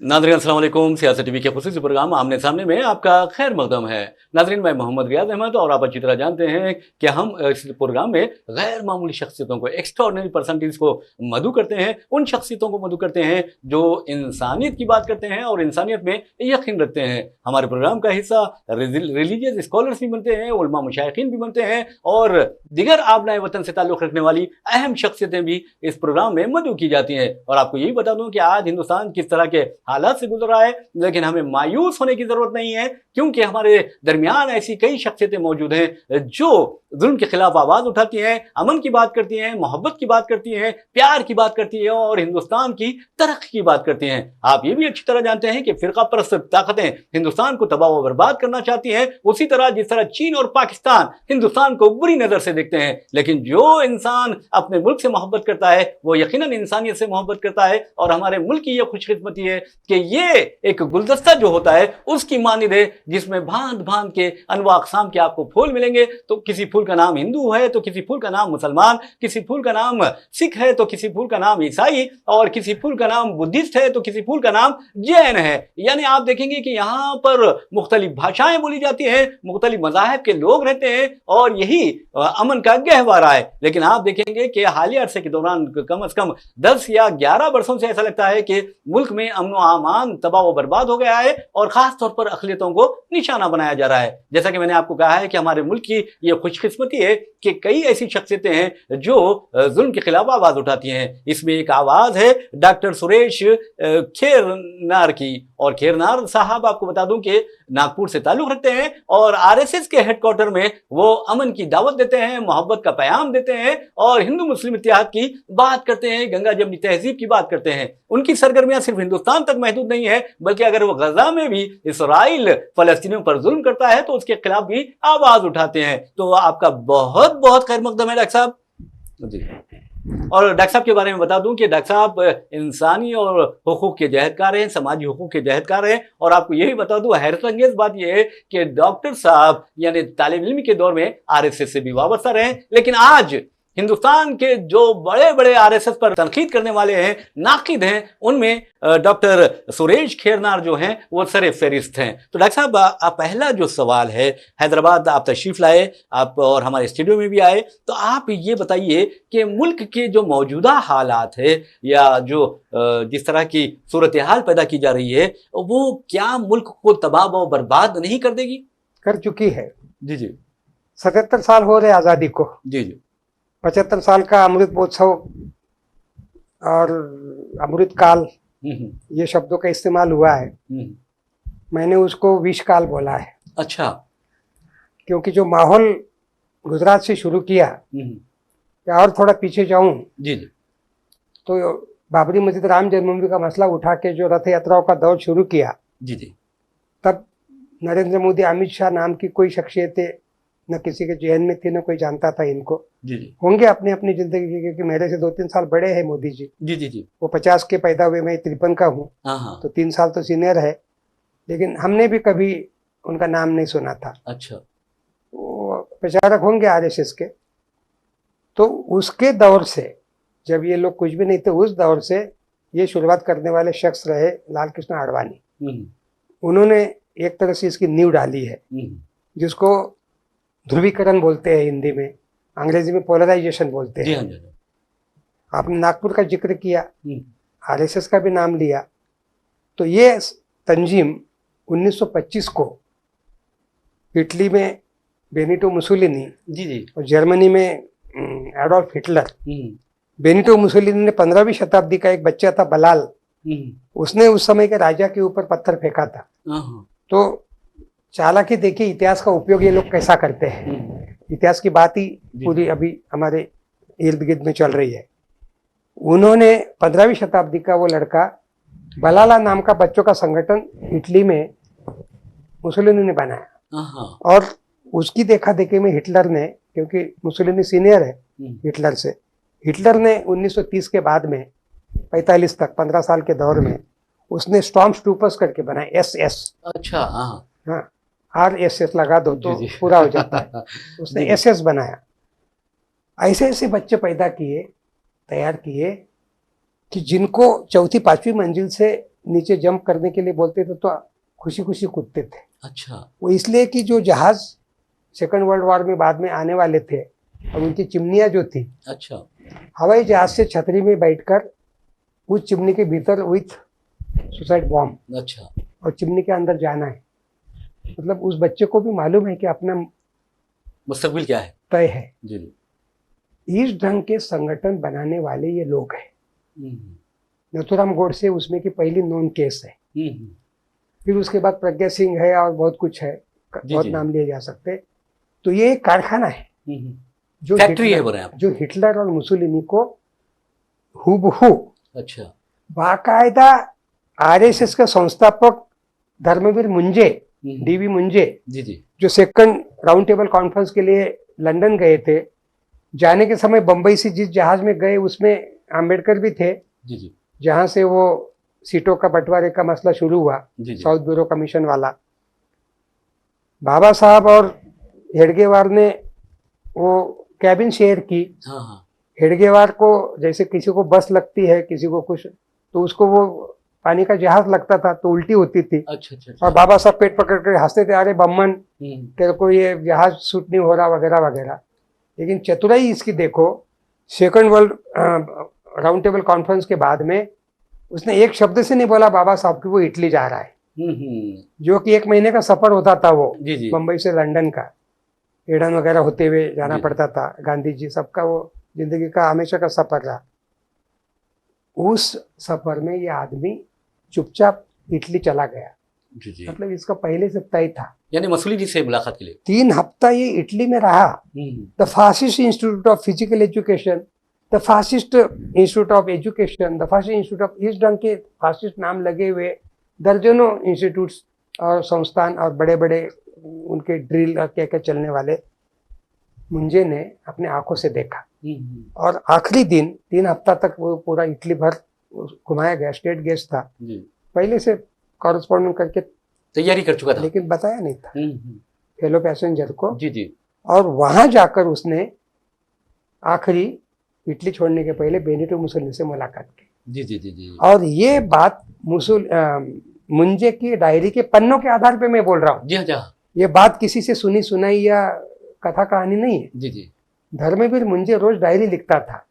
नाज़रीन अस्सलाम वालेकुम। सियासत टीवी के खुसूसी प्रोग्राम आमने सामने में आपका खैर मकदम है। नाज़रीन, मैं मोहम्मद रियाज अहमद और आप अच्छी तरह जानते हैं कि हम इस प्रोग्राम में गैर मामूली शख्सियतों को, एक्स्ट्राऑर्डिनरी पर्सनैलिटीज़ को मदऊ करते हैं। उन शख्सियतों को मदऊ करते हैं जो इंसानियत की बात करते हैं और इंसानियत में यकीन रखते हैं। हमारे प्रोग्राम का हिस्सा रिलीजियस स्कॉलर्स भी बनते हैं, उलमा मुशाइखीन भी बनते हैं और दिगर आबनाए वतन से ताल्लुक़ रखने वाली अहम शख्सियतें भी इस प्रोग्राम में मदऊ की जाती हैं। और आपको यही बता दूँ कि आज हिंदुस्तान किस तरह के हालात से गुजर रहा है, लेकिन हमें मायूस होने की जरूरत नहीं है, क्योंकि हमारे दरमियान ऐसी कई शख्सियतें मौजूद हैं जो जुल्म के खिलाफ आवाज उठाती हैं, अमन की बात करती हैं, मोहब्बत की बात करती हैं, प्यार की बात करती हैं और हिंदुस्तान की तरक्की की बात करती हैं। आप ये भी अच्छी तरह जानते हैं कि फिरका परस्त ताकतें हिंदुस्तान को तबाह व बर्बाद करना चाहती हैं, उसी तरह जिस तरह चीन और पाकिस्तान हिंदुस्तान को बुरी नजर से देखते हैं। लेकिन जो इंसान अपने मुल्क से मोहब्बत करता है वो यकीनन इंसानियत से मोहब्बत करता है और हमारे मुल्क की यह खुशकिस्मती है कि ये एक गुलदस्ता जो होता है उसकी मानिद है, जिसमें भांत भांत के अनवा अक़साम के आपको फूल मिलेंगे। तो किसी फूल का नाम हिंदू है तो किसी फूल का नाम मुसलमान, किसी फूल का नाम सिख है तो किसी फूल का नाम ईसाई, और किसी फूल का नाम बुद्धिस्ट है तो किसी फूल का नाम जैन है। यानी आप देखेंगे कि यहाँ पर मुख्तलिफ भाषाएं बोली जाती हैं, मुख्तलिफ मज़ाहिब के लोग रहते हैं और यही अमन का गहवारा है। लेकिन आप देखेंगे कि हालिया अरसे के दौरान कम से कम 10 या 11 वर्षों से ऐसा लगता है कि मुल्क में अमन व अमान तबाह व बर्बाद हो गया है और खास तौर पर अक़लियतों को निशाना बनाया जा रहा है। जैसा कि मैंने आपको कहा है कि हमारे मुल्क की ये खुशकिस्मती है कि कई ऐसी शख्सियतें हैं जो जुल्म के खिलाफ आवाज उठाती हैं। इसमें एक आवाज है डॉक्टर सुरेश खेरनार की, और खेरनार साहब आपको बता दूं कि नागपुर से ताल्लुक रखते हैं और आरएसएस के हेडक्वार्टर में वो अमन की दावत देते हैं, मोहब्बत का पैगाम देते हैं और हिंदू मुस्लिम इत्तेहाद की बात करते हैं, गंगा जमनी तहजीब की बात करते हैं। उनकी सरगर्मियां सिर्फ हिंदुस्तान तक महदूद नहीं है, बल्कि अगर वो गजा में भी इसराइल फलस्तीनियों पर जुल्म करता है तो उसके खिलाफ भी आवाज उठाते हैं। तो आपका बहुत बहुत खैर मकदम है डॉक्टर साहब जी। और डॉक्टर साहब के बारे में बता दूं कि डॉक्टर साहब इंसानी और हुकूक के जहदकार हैं, समाजी हुकूक के जहदकार हैं। और आपको यही बता दूं, हैरत अंगेज बात यह है कि डॉक्टर साहब यानी तालिब इल्म के दौर में आरएसएस से भी वाबस्ता रहे, लेकिन आज हिंदुस्तान के जो बड़े बड़े आरएसएस पर तनकीद करने वाले हैं, नाकिद हैं, उनमें डॉक्टर सुरेश खेरनार जो हैं वो सरे फहरिस्त हैं। तो डॉक्टर साहब, पहला जो सवाल है, हैदराबाद आप तशरीफ लाए, आप और हमारे स्टूडियो में भी आए, तो आप ये बताइए कि मुल्क के जो मौजूदा हालात है या जो जिस तरह की सूरत हाल पैदा की जा रही है, वो क्या मुल्क को तबाह व बर्बाद नहीं कर देगी? कर चुकी है। जी जी। 77 साल हो रहे आज़ादी को। जी जी। 75 साल का अमृत महोत्सव और अमृत काल, ये शब्दों का इस्तेमाल हुआ है। मैंने उसको विष काल बोला है। अच्छा। क्योंकि जो माहौल गुजरात से शुरू किया, या और थोड़ा पीछे जाऊं जी जी, तो बाबरी मस्जिद राम जन्मभूमि का मसला उठा के जो रथ यात्राओं का दौर शुरू किया, जी जी, तब नरेंद्र मोदी, अमित शाह नाम की कोई शख्सियतें न किसी के जहन में थी, न कोई जानता था इनको। जी जी। होंगे अपनी अपनी जिंदगी के, क्योंकि मेरे से 2-3 साल बड़े हैं मोदी जी। जी जी जी। वो 50 के पैदा हुए, मैं 53 का हूँ, तो 3 साल तो सीनियर है, लेकिन हमने भी कभी उनका नाम नहीं सुना था। अच्छा। वो प्रचारक होंगे आरएसएस के। तो उसके दौर से, जब ये लोग कुछ भी नहीं थे, उस दौर से ये शुरुआत करने वाले शख्स रहे लाल कृष्ण आडवाणी। उन्होंने एक तरह से इसकी नींव डाली है, जिसको ध्रुवीकरण बोलते हैं हिंदी में, अंग्रेजी में पोलराइजेशन बोलते हैं। आपने नागपुर का जिक्र किया, आरएसएस का भी नाम लिया, तो ये तंजीम 1925 को इटली में बेनिटो मुसोलिनी, जी जी, और जर्मनी में एडोल्फ हिटलर। बेनिटो मुसोलिनी ने 15वीं शताब्दी का एक बच्चा था बलाल, उसने उस समय के राजा के ऊपर पत्थर फेंका था। तो चालाकी देखिए इतिहास का उपयोग ये लोग कैसा करते हैं। इतिहास की बात ही पूरी अभी हमारे इर्द गिर्द में चल रही है। उन्होंने 15वीं शताब्दी का वो लड़का बलाला नाम का बच्चों का संगठन इटली में मुसोलिनी ने बनाया, और उसकी देखा देखी में हिटलर ने, क्योंकि मुसोलिनी सीनियर है हिटलर से, हिटलर ने 1930 के बाद में 45 तक 15 साल के दौर में उसने स्टॉर्म ट्रूपर्स करके बनाए, एसएस। अच्छा। हाँ, आरएसएस लगा दो तो पूरा हो जाता है। उसने एसएस बनाया। ऐसे ऐसे बच्चे पैदा किए, तैयार किए कि जिनको चौथी 5वीं मंजिल से नीचे जंप करने के लिए बोलते थे तो खुशी खुशी कूदते थे। अच्छा। वो इसलिए कि जो जहाज सेकंड वर्ल्ड वॉर में बाद में आने वाले थे और उनकी चिमनियाँ जो थी, अच्छा, हवाई जहाज से छतरी में बैठकर उस चिमनी के भीतर विथ सुसाइड बॉम्ब, अच्छा, और चिमनी के अंदर जाना है। मतलब उस बच्चे को भी मालूम है कि अपना मुस्तकबिल क्या है, तय है। जी जी। इस ढंग के संगठन बनाने वाले ये लोग हैं। नथुराम गोडसे उसमें की पहली नॉन केस है। फिर उसके बाद प्रज्ञा सिंह है और बहुत कुछ है, बहुत नाम लिए जा सकते। तो ये एक कारखाना है जो फैक्ट्री है, जो हिटलर और मुसोलिनी को हूबहू, अच्छा, बाकायदा आरएसएस का संस्थापक धर्मवीर मुंजे, डीवी मुंजे, जी जी, जो सेकंड राउंड टेबल कॉन्फ्रेंस के लिए लंदन गए थे, जाने के समय बंबई से जिस जहाज में गए उसमें अंबेडकर भी थे, जी जी, जहां से वो सीटों का बंटवारे का मसला शुरू हुआ, साउथ ब्यूरो कमीशन वाला। बाबा साहब और हेडगेवार ने वो कैबिन शेयर की। हाँ हाँ, हेडगेवार को जैसे किसी को बस लगती है, किसी को कुछ, तो उसको वो पानी का जहाज लगता था तो उल्टी होती थी। अच्छा अच्छा, और बाबा साहब पेट पकड़ कर हंसते थे, अरे बम्मन तेरे को ये जहाज सूट नहीं हो रहा वगैरह वगैरह। लेकिन चतुराई इसकी देखो, second world round table conference के बाद में उसने एक शब्द से नहीं बोला बाबा साहब कि वो इटली जा रहा है, जो कि 1 महीने का सफर होता था वो, मुंबई से लंदन का, एडन वगैरह होते हुए जाना पड़ता था। गांधी जी सबका वो जिंदगी का हमेशा का सफर रहा। उस सफर में ये आदमी चुपचाप इटली चला गया। जी। मतलब इसका पहले से तय था, यानी मुसोलिनी से मुलाकात के लिए 3 हफ्ता ये इटली में रहा। The fascist institute of physical education, the fascist institute of education, the fascist institute of, इस ढंग के फासिस्ट नाम लगे हुए दर्जनों इंस्टीट्यूट्स और संस्थान और बड़े बड़े उनके ड्रिल क्या क्या चलने वाले मुंजे ने अपने आंखों से देखा। और आखिरी दिन 3 हफ्ता तक वो पूरा इटली भर घुमाया गया। स्टेट गेस्ट था, पहले से कॉरेस्पॉन्डेंट करके तैयारी कर चुका था, लेकिन बताया नहीं था फेलो पैसेंजर को। जी जी। और वहां जाकर उसने आखिरी इटली छोड़ने के पहले बेनिटो मुसोलिनी से मुलाकात की। जी जी जी जी। और ये बात मुंजे की डायरी के पन्नों के आधार पे मैं बोल रहा हूँ। जी हाँ, ये बात किसी से सुनी सुनाई या कथा कहानी नहीं है। जी जी। धर्मवीर मुंजे रोज डायरी लिखता था।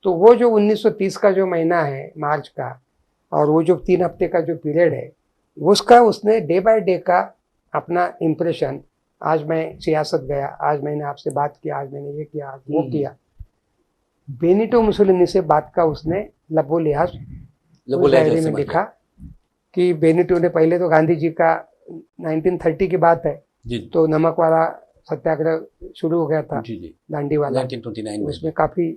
तो वो जो 1930 का जो महीना है मार्च का, और वो जो 3 हफ्ते का जो पीरियड है, उसका उसने डे बाय डे का अपना इम्प्रेशन, आज मैं सियासत गया, आज मैंने आपसे बात की, आज मैंने ये किया, आज वो किया। बेनिटो मुसोलिनी से बात का उसने लबो लिहाज डायरी में लिखा कि बेनिटो ने पहले तो गांधी जी का 1930 की बात है, तो नमक वाला सत्याग्रह शुरू हो गया था, दांडी वाला 1929 में। उसमें काफी,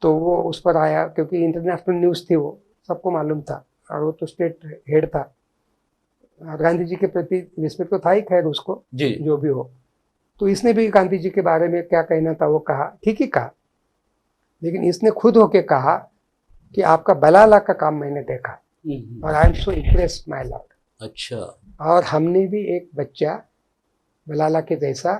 तो वो उस पर आया क्योंकि इंटरनेशनल न्यूज थी, वो सबको मालूम था, और वो तो स्टेट हेड था। गांधी जी के प्रति रिस्पेक्ट तो था ही, खैर उसको जो भी हो। तो इसने भी गांधी जी के बारे में क्या कहना था वो कहा, ठीक ही कहा। लेकिन इसने खुद होके कहा कि आपका बलाला का काम मैंने देखा और आई am so impressed my Lord. अच्छा। और हमने भी एक बच्चा बलाला के जैसा,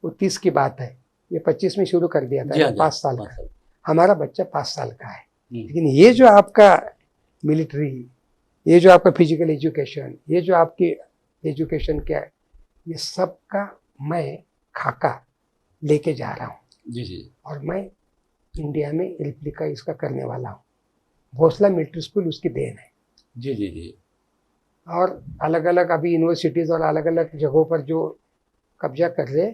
वो 30 की बात है, ये 25 में शुरू कर दिया था, 5 साल का। हमारा बच्चा 5 साल का है। लेकिन ये जो आपका मिलिट्री, ये जो आपका फिजिकल एजुकेशन, ये जो आपकी एजुकेशन क्या है, ये सब का मैं खाका लेके जा रहा हूँ। जी जी। और मैं इंडिया में रिप्लिका इसका करने वाला हूँ। भोसला मिलिट्री स्कूल उसकी देन है। जी जी जी। और अलग अलग अभी यूनिवर्सिटीज़ और अलग अलग जगहों पर जो कब्जा कर रहे,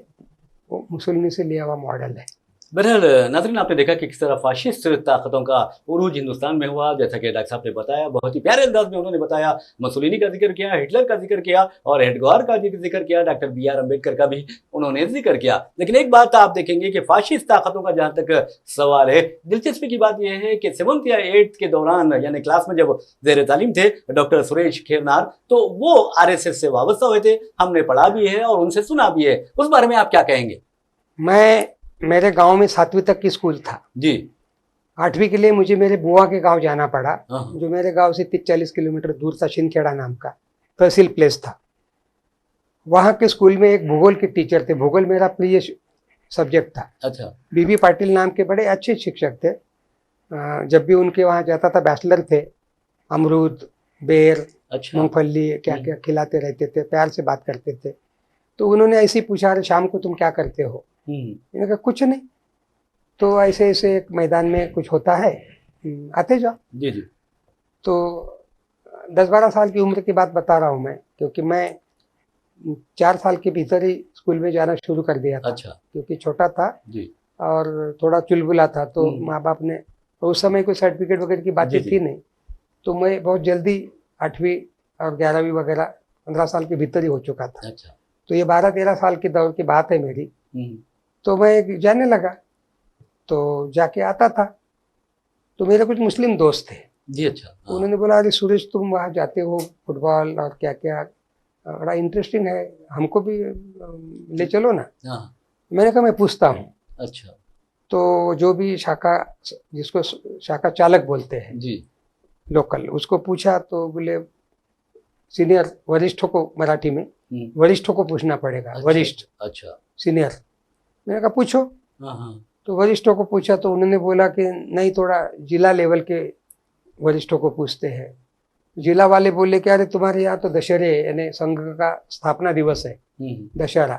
वो मुसोलिनी से लिया हुआ मॉडल है। बहरहाल नाज़रीन, आपने देखा कि किस तरह फाशिस्ट ताकतों का उरूज हिंदुस्तान में हुआ। जैसा कि डॉक्टर साहब ने बताया, बहुत ही प्यारे अंदाज में उन्होंने बताया, मुसोलिनी का जिक्र किया, हिटलर का जिक्र किया और हेडगेवार का जिक्र किया, डॉक्टर BR अम्बेडकर का भी उन्होंने जिक्र किया। लेकिन एक बात आप देखेंगे कि फाशिस्ट ताकतों का जहाँ तक सवाल है, दिलचस्पी की बात यह है कि 7th या 8th के दौरान, यानी क्लास में जब ज़ेर तालीम थे डॉक्टर सुरेश खेरनार, तो वो RSS से वाबस्ता हुए थे। हमने पढ़ा भी है और उनसे सुना भी है। उस बारे में आप क्या कहेंगे? मेरे गांव में 7वीं तक की स्कूल था जी। 8वीं के लिए मुझे मेरे बुआ के गांव जाना पड़ा, जो मेरे गांव से 30-40 किलोमीटर दूर था। शिनखेड़ा नाम का तहसील प्लेस था। वहां के स्कूल में एक भूगोल के टीचर थे। भूगोल मेरा प्रिय सब्जेक्ट था। अच्छा। BB पाटिल नाम के बड़े अच्छे शिक्षक थे। जब भी उनके वहां जाता था, बैचलर थे, अमरूद, बेर, अच्छा। मूंगफली, क्या क्या खिलाते रहते थे, प्यार से बात करते थे। तो उन्होंने ऐसे ही पूछा, अरे शाम को तुम क्या करते हो? मैंने कहा कुछ नहीं, तो ऐसे ऐसे एक मैदान में कुछ होता है, आते जाओ। जी जी। तो 10-12 साल की उम्र की बात बता रहा हूँ मैं, क्योंकि मैं 4 साल के भीतर ही स्कूल में जाना शुरू कर दिया था। अच्छा। क्योंकि छोटा था जी। और थोड़ा चुलबुला था, तो माँ बाप ने, तो उस समय कोई सर्टिफिकेट वगैरह की बातें थी नहीं, तो मैं बहुत जल्दी 8वीं और 11वीं वगैरह 15 साल के भीतर ही हो चुका था। अच्छा। तो ये 12-13 साल की दौर की बात है मेरी। तो मैं जाने लगा, तो जाके आता था, तो मेरे कुछ मुस्लिम दोस्त थे जी। अच्छा। उन्होंने बोला, अरे सूरज तुम वहाँ जाते हो फुटबॉल और क्या क्या, बड़ा इंटरेस्टिंग है, हमको भी ले चलो ना। मैंने कहा मैं पूछता हूँ। अच्छा। तो जो भी शाखा, जिसको शाखा चालक बोलते हैं जी, लोकल, उसको पूछा तो बोले सीनियर, वरिष्ठों को, मराठी में वरिष्ठों को पूछना पड़ेगा। अच्छा, वरिष्ठ, अच्छा, सीनियर। मैंने कहा पूछो। हाँ। तो वरिष्ठों को पूछा तो उन्होंने बोला कि नहीं, थोड़ा जिला लेवल के वरिष्ठों को पूछते हैं। जिला वाले बोले कि अरे तुम्हारे यहाँ तो दशहरे, यानी संघ का स्थापना दिवस है, दशहरा,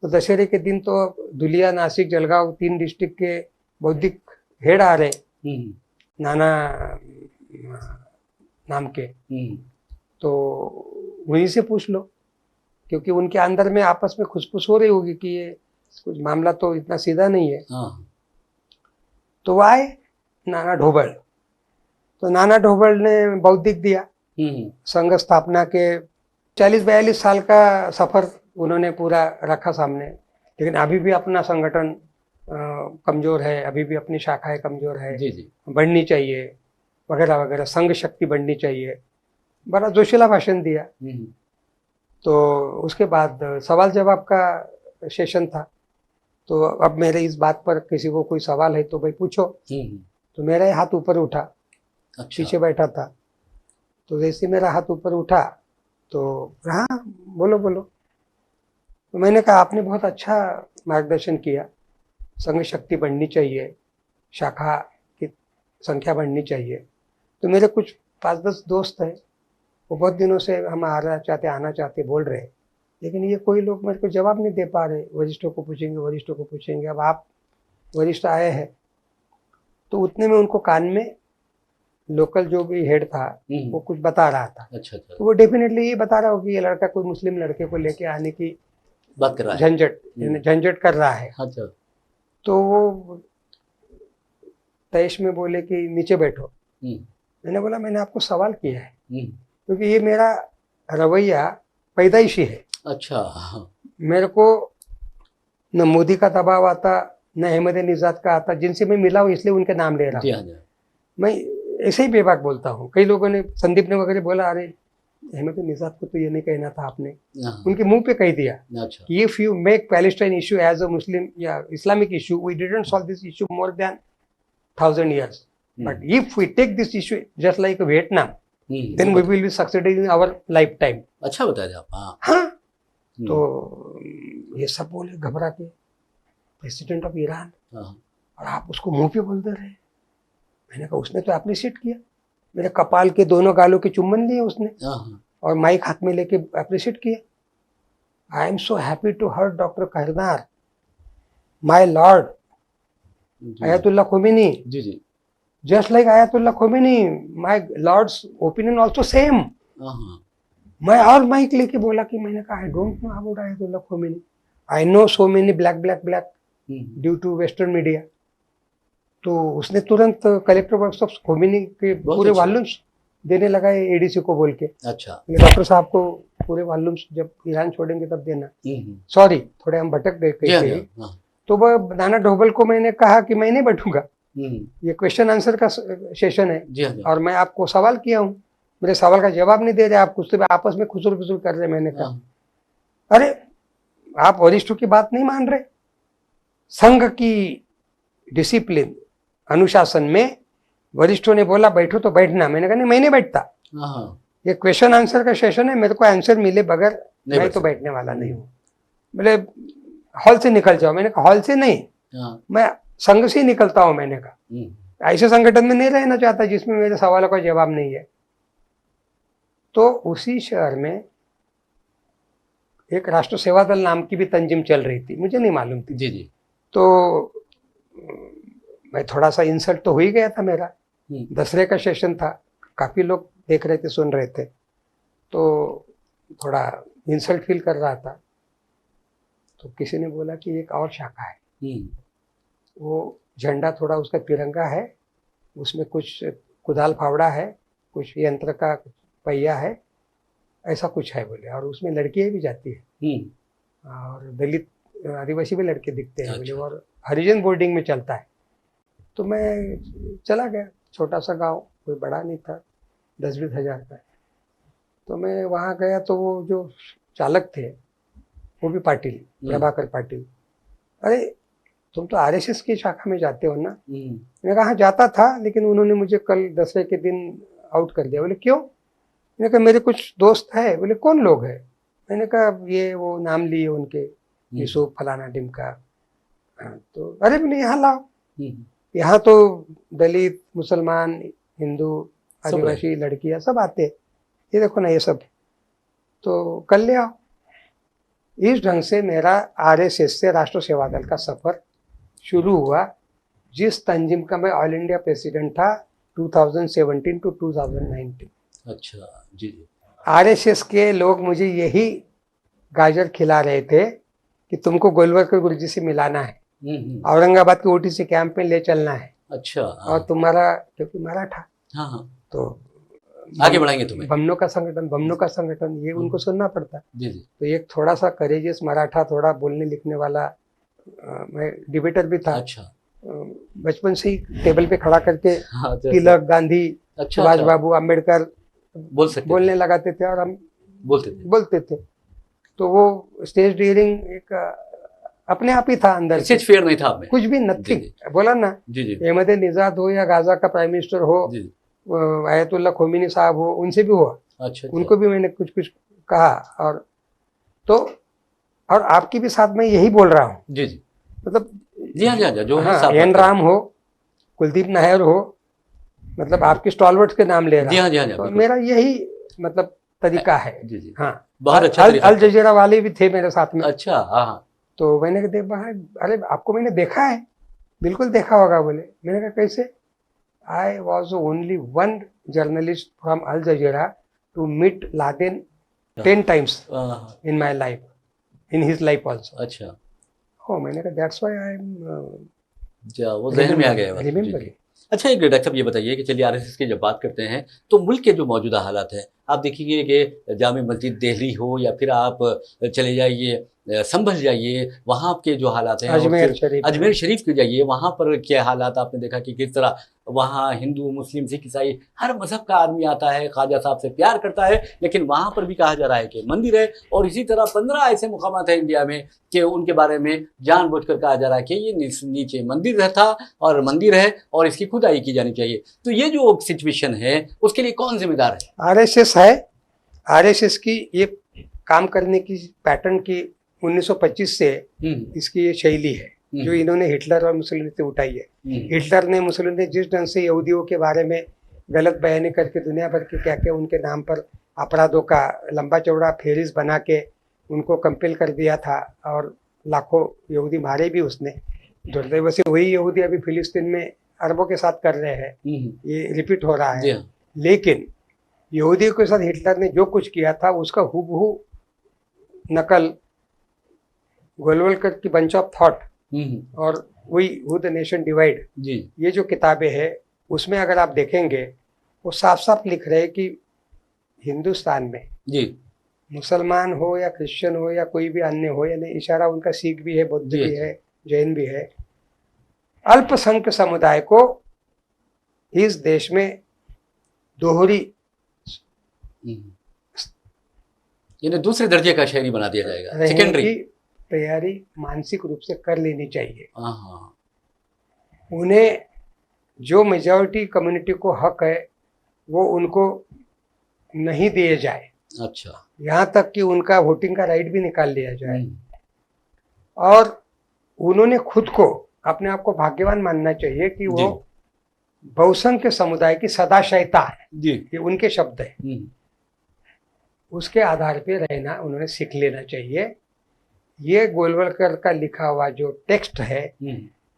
तो दशहरे के दिन तो धुलिया, नासिक, जलगांव 3 डिस्ट्रिक्ट के बौद्धिक हेड आ रहे, नाना नाम के, तो वहीं से पूछ लो, क्योंकि उनके अंदर में आपस में खुसफुस हो रही होगी कि ये कुछ मामला तो इतना सीधा नहीं है। तो वो आए नाना ढोबल, तो नाना ढोबल ने बौद्धिक दिया, संघ स्थापना के 40-42 साल का सफर उन्होंने पूरा रखा सामने। लेकिन अभी भी अपना संगठन कमजोर है, अभी भी अपनी शाखाएं कमजोर है, जी। बढ़नी चाहिए वगैरह वगैरह, संघ शक्ति बढ़नी चाहिए। बड़ा जोशीला भाषण दिया। तो उसके बाद सवाल जवाब का सेशन था, तो अब मेरे इस बात पर किसी को कोई सवाल है तो भाई पूछो। तो मेरा हाथ ऊपर उठा। अच्छा। पीछे बैठा था, तो जैसे मेरा हाथ ऊपर उठा तो हाँ बोलो बोलो। तो मैंने कहा आपने बहुत अच्छा मार्गदर्शन किया, संघ शक्ति बढ़नी चाहिए, शाखा की संख्या बढ़नी चाहिए। तो मेरे कुछ 5-10 दोस्त हैं, वो बहुत दिनों से हम आना चाहते बोल रहे, लेकिन ये कोई लोग मेरे को जवाब नहीं दे पा रहे। वरिष्ठों को पूछेंगे। अब आप वरिष्ठ आए हैं, तो उतने में उनको कान में लोकल जो भी हेड था वो कुछ बता रहा था। अच्छा। तो वो डेफिनेटली ये बता रहा हो कि ये लड़का कोई मुस्लिम लड़के को लेके आने की बात कर रहा है, झंझट कर रहा है। अच्छा। तो वो तैश में बोले कि नीचे बैठो। मैंने बोला मैंने आपको सवाल किया है, क्योंकि ये मेरा रवैया पैदाइशी है। अच्छा। मेरे को न मोदी का दबाव आता, न अहमद निजात का आता, जिनसे मैं मिला हूँ इसलिए उनके नाम ले रहा हूँ। मैं ऐसे ही बेबाक बोलता हूँ। कई लोगों ने, संदीप ने वगैरह बोला, अरे अहमद निजात को तो ये नहीं कहना था आपने, उनके मुंह पे कह दिया। अच्छा। If you make Palestine issue as a Muslim या Islamic issue, we didn't solve this issue more than 1000 years, but if we take this issue just like Vietnam, then we will be succeeding in our lifetime. अच्छा बताया आप। हाँ। तो ये सब बोले घबरा के, प्रेसिडेंट ऑफ ईरान, और आप उसको मुंह पे बोल दे रहे। मैंने कहा उसने तो अप्रिशिएट किया, मेरे कपाल के दोनों गालों के चुम्बन लिए उसने, और माइक हाथ में लेके अप्रिशिएट किया। I am so happy to hurt doctor कहरदार, my lord Ayatollah Khomeini. Ji. Just like Ayatollah Khomeini, my Lord's opinion also same. मैं और माइक लेके बोला कि मैंने कहा I don't know about Ayatollah Khomeini. I know so many black due to Western media. तो उसने तुरंत कलेक्टर वर्क्स ऑफ खोमेनी के पूरे वॉल्यूम्स देने लगा एडीसी को बोल के। अच्छा। डॉक्टर साहब को पूरे वॉल्यूम्स जब ईरान छोड़ेंगे तब देना। सॉरी, थोड़े हम भटक गए। तो वो नाना ढोबल को मैंने कहा कि मैं नहीं बैठूंगा, ये क्वेश्चन आंसर का सेशन है, और मैं आपको सवाल किया हूँ, मेरे सवाल का जवाब नहीं दे रहे आप, कुछ तो आपस में खुसुर फुसुर कर रहे। मैंने कहा अरे आप वरिष्ठों की बात नहीं मान रहे, संघ की डिसिप्लिन, अनुशासन में वरिष्ठों ने बोला बैठो तो बैठना। मैंने कहा नहीं, मैं नहीं बैठता, ये क्वेश्चन आंसर का सेशन है, मेरे को आंसर मिले बगैर मैं तो बैठने वाला नहीं हूँ। बोले हॉल से निकल जाओ। मैंने कहा हॉल से नहीं, मैं संघ से ही निकलता हूं। मैंने कहा ऐसे संगठन में नहीं रहना चाहता जिसमें मेरे सवालों का जवाब नहीं है। तो उसी शहर में एक राष्ट्र सेवा दल नाम की भी तंजीम चल रही थी, मुझे नहीं मालूम थी। जी जी। तो मैं थोड़ा सा इंसल्ट तो हो ही गया था मेरा। दसरे का सेशन था, काफी लोग देख रहे थे, सुन रहे थे, तो थोड़ा इंसल्ट फील कर रहा था। तो किसी ने बोला कि एक और शाखा है, वो झंडा थोड़ा उसका तिरंगा है, उसमें कुछ कुदाल फावड़ा है, कुछ यंत्र का पहिया है, ऐसा कुछ है बोले, और उसमें लड़कियां भी जाती है और दलित आदिवासी भी लड़के दिखते हैं बोले, और हरिजन बोर्डिंग में चलता है। तो मैं चला गया, छोटा सा गांव, कोई बड़ा नहीं था, 10-20 हज़ार का। तो मैं वहाँ गया तो वो जो चालक थे वो भी पाटिल, प्रभाकर पाटिल। अरे तुम तो आरएसएस की शाखा में जाते हो ना? मैंने कहा हाँ जाता था, लेकिन उन्होंने मुझे कल दसरे के दिन आउट कर दिया। बोले क्यों? मैंने कहा मेरे कुछ दोस्त है। बोले कौन लोग है? मैंने कहा ये वो नाम लिए उनके, यूसुफ फलाना ढिमका। तो अरे बोले यहाँ लाओ, यहाँ तो दलित, मुसलमान, हिंदू, आदिवासी लड़कियां सब आते हैं, ये देखो ना ये सब, तो कल ले आओ। इस ढंग से मेरा आरएसएस से राष्ट्र सेवा दल का सफर शुरू हुआ, जिस तंजीम का मैं ऑल इंडिया प्रेसिडेंट था 2017 टू 2019। अच्छा जी। आरएसएस के लोग मुझे यही गाजर खिला रहे थे कि तुमको गोलवलकर गुरुजी से मिलाना है, औरंगाबाद के ओटीसी कैंप में ले चलना है। अच्छा। और तुम्हारा, क्योंकि मराठा, तो आगे बढ़ाएंगे तुम्हें, बमनों का संगठन ये उनको सुनना पड़ता। जी जी। तो एक थोड़ा सा करेजियस मराठा, थोड़ा बोलने लिखने वाला, मैं डिबेटर भी था। अच्छा। बचपन से ही टेबल पे खड़ा करके तिलक, गांधी, सुभाष बाबू, अम्बेडकर बोलने लगाते थे और हम बोलते थे। तो वो स्टेज डियरिंग एक अपने आप ही था अंदर से, फेयर नहीं था आपने, कुछ भी नथिंग। बोला ना, अहमद निजाद हो या गाजा का प्राइम मिनिस्टर हो, आयतुल्लाह खोमेनी साहब हो, उनसे भी हुआ। अच्छा। उनको भी मैंने कुछ कुछ कहा, और तो और आपकी भी साथ में यही बोल रहा हूँ। जी जी। मतलब जी हाँ, जो एन राम हो, कुलदीप नायर हो, मतलब आपके स्टॉलवर्ड्स के नाम ले रहा हूँ। जी हाँ, तो मेरा यही मतलब तरीका है। जी जी। हाँ, बहुत अच्छा। अल जजीरा वाले भी थे मेरे साथ में। अच्छा। हाँ। तो मैंने देखा, अरे आपको मैंने देखा है, बिल्कुल देखा होगा। बोले, मैंने कहा कैसे? I was only one journalist from Al Jazeera to meet Laden 10 times in my life, in his life also. अच्छा। Oh, मैंने कहा that's why I'm वो जहन में आ गया। remembering. अच्छा, एक डॉक्टर साहब ये बताइए कि चलिए आरएसएस की जब बात करते हैं तो मुल्क के जो मौजूदा हालात हैं, आप देखिए कि जामे मस्जिद दिल्ली हो या फिर आप चले जाइए संभल जाइए, वहाँ के जो हालात हैं, अजमेर शरीफ के जाइए, वहाँ पर क्या हालात आपने देखा कि किस तरह वहाँ हिंदू, मुस्लिम, सिख, ईसाई हर मजहब का आदमी आता है, ख्वाजा साहब से प्यार करता है, लेकिन वहाँ पर भी कहा जा रहा है कि मंदिर है। और इसी तरह 15 ऐसे मुकामात हैं इंडिया में कि उनके बारे में जानबूझकर कहा जा रहा है कि ये नीचे मंदिर था और मंदिर है और इसकी खुदाई की जानी चाहिए। तो ये जो सिचुएशन है उसके लिए कौन जिम्मेदार है? आरएसएस है। आरएसएस की ये काम करने की पैटर्न की 1925 से इसकी ये शैली है जो इन्होंने हिटलर और मुसोलिनी से उठाई है। हिटलर ने, मुसोलिनी ने जिस ढंग से यहूदियों के बारे में गलत बयानी करके दुनिया भर के क्या क्या उनके नाम पर अपराधों का लंबा चौड़ा फेरिस बना के उनको कंपेल कर दिया था, और लाखों यहूदी मारे भी उसने। दुर्दैव से वही यहूदी अभी फिलिस्तीन में अरबों के साथ कर रहे हैं, ये रिपीट हो रहा है। लेकिन यहूदियों के साथ हिटलर ने जो कुछ किया था उसका हूबहू नकल गोलवलकर की बंच ऑफ थॉट और वही हु द नेशन डिवाइड, ये जो किताबें हैं उसमें अगर आप देखेंगे वो साफ साफ लिख रहे हैं कि हिंदुस्तान में मुसलमान हो या क्रिश्चियन हो या कोई भी अन्य हो, यानी इशारा उनका सिख भी है, बौद्ध भी है, जैन भी है, अल्पसंख्यक समुदाय को इस देश में दोहरी यानी दूसरे दर्जे का शहरी बना दिया जाएगा, सेकेंडरी तैयारी मानसिक रूप से कर लेनी चाहिए। उन्हें जो मेजॉरिटी कम्युनिटी को हक है वो उनको नहीं दिए जाए। अच्छा। यहाँ तक कि उनका वोटिंग का राइट भी निकाल लिया जाए। और उन्होंने खुद को, अपने आप को भाग्यवान मानना चाहिए कि वो बहुसंख्यक समुदाय की सदाशयता है, ये उनके शब्द है। उसके आधार पे रहना उन्होंने सीख लेना चाहिए। ये गोलवलकर का लिखा हुआ जो टेक्स्ट है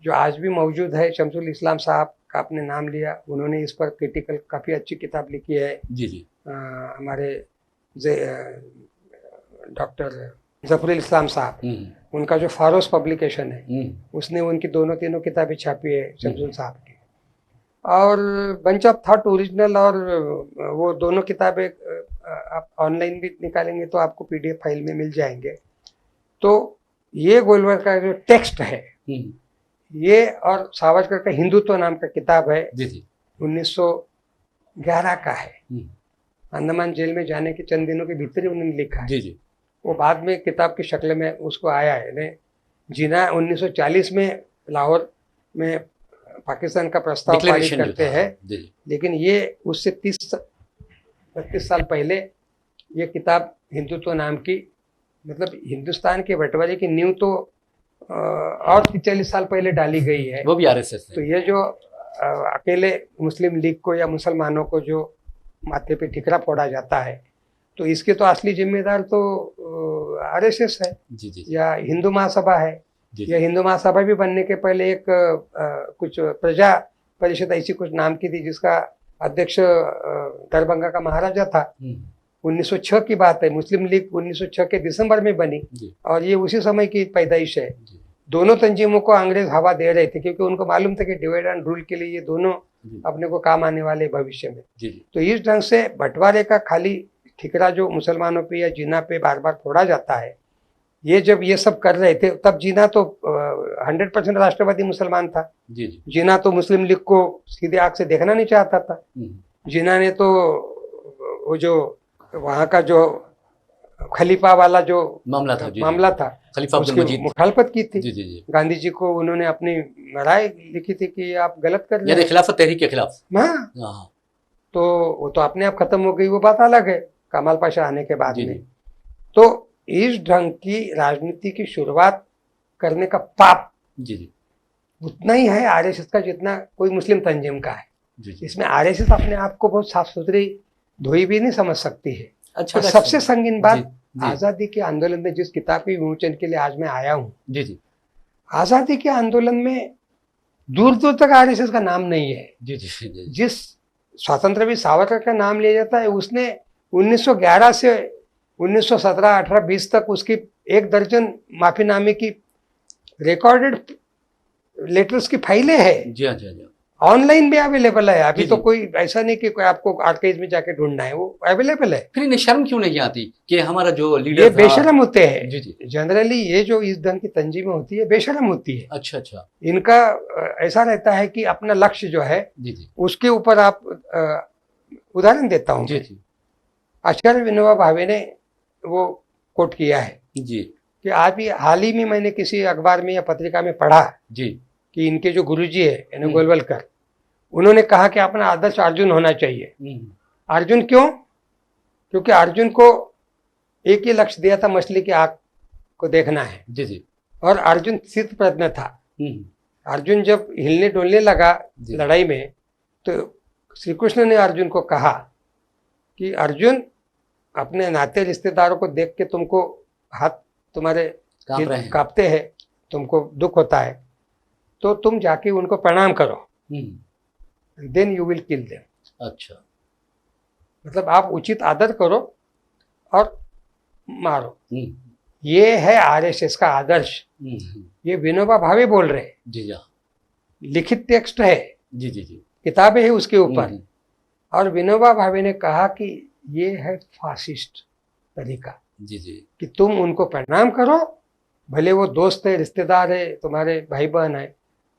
जो आज भी मौजूद है, शमसुल इस्लाम साहब का आपने नाम लिया, उन्होंने इस पर क्रिटिकल काफ़ी अच्छी किताब लिखी है। जी हमारे डॉक्टर जफरुल इस्लाम साहब, उनका जो फारोस पब्लिकेशन है उसने उनकी दोनों तीनों किताबें छापी है शमसुल साहब की। और बंच ऑफ थॉट ओरिजिनल और वो दोनों किताबें आप ऑनलाइन भी निकालेंगे तो आपको पीडीएफ फाइल में मिल जाएंगे। तो ये गोलवलकर का जो टेक्स्ट है ये, और सावरकर का हिंदुत्व नाम का किताब है 1911 का है। अंडमान जेल में जाने के चंद दिनों के भीतर ही उन्होंने लिखा है। वो बाद में किताब की शक्ल में उसको आया है। जिना 1940 में लाहौर में पाकिस्तान का प्रस्ताव पारित करते हैं, लेकिन ये उससे 30-32 साल पहले ये किताब हिंदुत्व नाम की, मतलब हिंदुस्तान के बंटवारे की नींव तो और 40 साल पहले डाली गई है, वो भी आरएसएस। तो ये जो अकेले मुस्लिम लीग को या मुसलमानों को जो माथे पे ठिकरा फोड़ा जाता है, तो इसके तो असली जिम्मेदार तो आरएसएस है या हिंदू महासभा है। या हिंदू महासभा भी बनने के पहले एक कुछ प्रजा परिषद ऐसी कुछ नाम की थी जिसका अध्यक्ष दरभंगा का महाराजा था। 1906 की बात है। मुस्लिम लीग 1906 के दिसंबर में बनी और ये उसी समय की पैदाइश है। दोनों तंजीमों को अंग्रेज हवा दे रहे थे क्योंकि उनको मालूम था कि डिवाइड एंड रूल के लिए ये दोनों अपने को काम आने वाले भविष्य में। तो इस ढंग से बंटवारे का खाली ठिकरा जो मुसलमानों पे या जिना पे बार बार फोड़ा जाता है, ये जब ये सब कर रहे थे तब जिना तो 100% राष्ट्रवादी मुसलमान था। जिना तो मुस्लिम लीग को सीधे आंख से देखना नहीं चाहता था। जिना ने तो वो जो वहाँ का जो खलीफा वाला जो मामला था खलीफा उसकी मुखालफत की थी। गांधी जी को उन्होंने अपनी राय लिखी थी कि आप गलत कर रहे हैं, खिलाफत तहरीक के खिलाफ। हाँ, तो वो तो अपने आप खत्म हो गई, वो बात अलग है कमाल पाशा आने के बाद में। तो इस ढंग की राजनीति की शुरुआत करने का पाप उतना ही है आरएसएस का जितना कोई मुस्लिम तंजीम का है। इसमें आरएसएस अपने आप को बहुत साफ सुथरी धोई भी नहीं समझ सकती है। अच्छा, तो सबसे संगीन बात आजादी के आंदोलन में जिस किताब के विमोचन के लिए आज मैं आया हूँ, आजादी के आंदोलन में दूर दूर तक आरएसएस का नाम नहीं है। जिस स्वतंत्रवीर सावरकर का नाम लिया जाता है उसने 1911 से 1917, 18, 20 तक उसकी 1 दर्जन माफीनामे की रिकॉर्डेड लेटर्स की फाइलें हैं। ऑनलाइन भी अवेलेबल है। अभी तो कोई ऐसा नहीं कि कोई आपको आर्काइव में जाके ढूंढना है, वो अवेलेबल है। फिर इन्हें शर्म क्यों नहीं आती कि हमारा जो लीडर ये बेशर्म होते हैं। जनरली ये जो इस ढंग की तंजीमें होती है बेशर्म होती है। अच्छा। इनका ऐसा रहता है कि अपना लक्ष्य जो है उसके ऊपर आप उदाहरण देता हूँ। आचार्य विनोबा भावे ने वो कोट किया है कि आप ही हाल ही में मैंने किसी अखबार में या पत्रिका में पढ़ा कि इनके जो गुरुजी है यानी गोलवलकर, उन्होंने कहा कि अपना आदर्श अर्जुन होना चाहिए। अर्जुन क्यों? क्योंकि अर्जुन को एक ही लक्ष्य दिया था, मछली की आंख को देखना है। और अर्जुन स्थित प्रज्ञ था। अर्जुन जब हिलने डोलने लगा लड़ाई में तो श्री कृष्ण ने अर्जुन को कहा कि अर्जुन, अपने नाते रिश्तेदारों को देख के तुमको हाथ तुम्हारे कांपते हैं, तुमको दुख होता है, तो तुम जाके उनको प्रणाम करो, then you will kill them. अच्छा, मतलब आप उचित आदर करो और मारो। ये है आरएसएस का आदर्श। ये विनोबा भावे बोल रहे हैं। लिखित टेक्स्ट है, किताबें है उसके ऊपर। और विनोबा भावे ने कहा कि ये है फासिस्ट तरीका कि तुम उनको प्रणाम करो, भले वो दोस्त है, रिश्तेदार है, तुम्हारे भाई बहन है,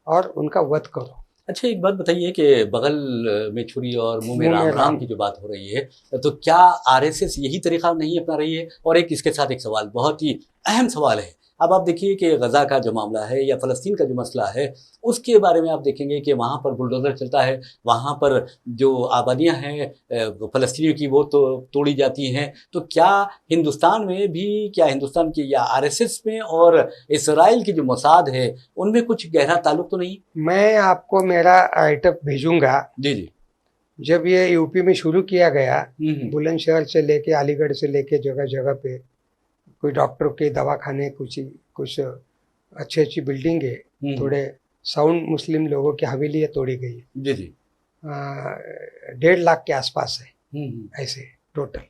और उनका वध करो। अच्छा, एक बात बताइए कि बगल में छुरी और मुंह में राम की जो बात हो रही है, तो क्या आरएसएस यही तरीका नहीं अपना रही है? और एक इसके साथ एक सवाल, बहुत ही अहम सवाल है। अब आप देखिए कि गज़ा का जो मामला है या फ़लस्तीन का जो मसला है, उसके बारे में आप देखेंगे कि वहाँ पर बुलडोज़र चलता है, वहाँ पर जो आबादियाँ हैं फ़लस्तीनियों की वो तो तोड़ी जाती हैं। तो क्या हिंदुस्तान में भी, क्या हिंदुस्तान की या आरएसएस में और इसराइल की जो मोसाद है उनमें कुछ गहरा ताल्लुक तो नहीं? मैं आपको मेरा राइटअप भेजूँगा। जब ये यूपी में शुरू किया गया, बुलंदशहर से लेके अलीगढ़ से लेके जगह जगह पे कोई डॉक्टर के दवाखाने, कुछ अच्छी अच्छी बिल्डिंग है, थोड़े साउंड मुस्लिम लोगों की हवेली तोड़ी गई। जी जी। 1.5 लाख के आसपास है ऐसे टोटल।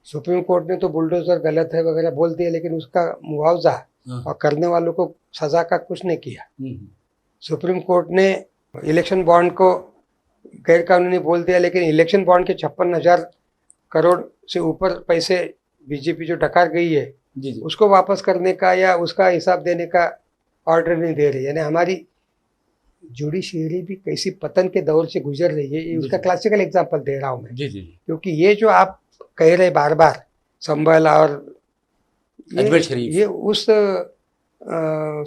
सुप्रीम कोर्ट ने तो बुलडोजर गलत है वगैरह बोल दिया, लेकिन उसका मुआवजा और करने वालों को सजा का कुछ नहीं किया। सुप्रीम कोर्ट ने इलेक्शन बॉन्ड को गैर कानूनी बोल दिया, लेकिन इलेक्शन बॉन्ड के 56,000 करोड़ से ऊपर पैसे बीजेपी जो डकार गई है जी जी। उसको वापस करने का या उसका हिसाब देने का ऑर्डर नहीं दे रही। यानी हमारी जुडिशियरी भी कैसी पतन के दौर से गुजर रही है, ये उसका क्लासिकल एग्जांपल दे रहा हूँ मैं। जी जी। क्योंकि ये जो आप कह रहे बार बार संभल और ये उस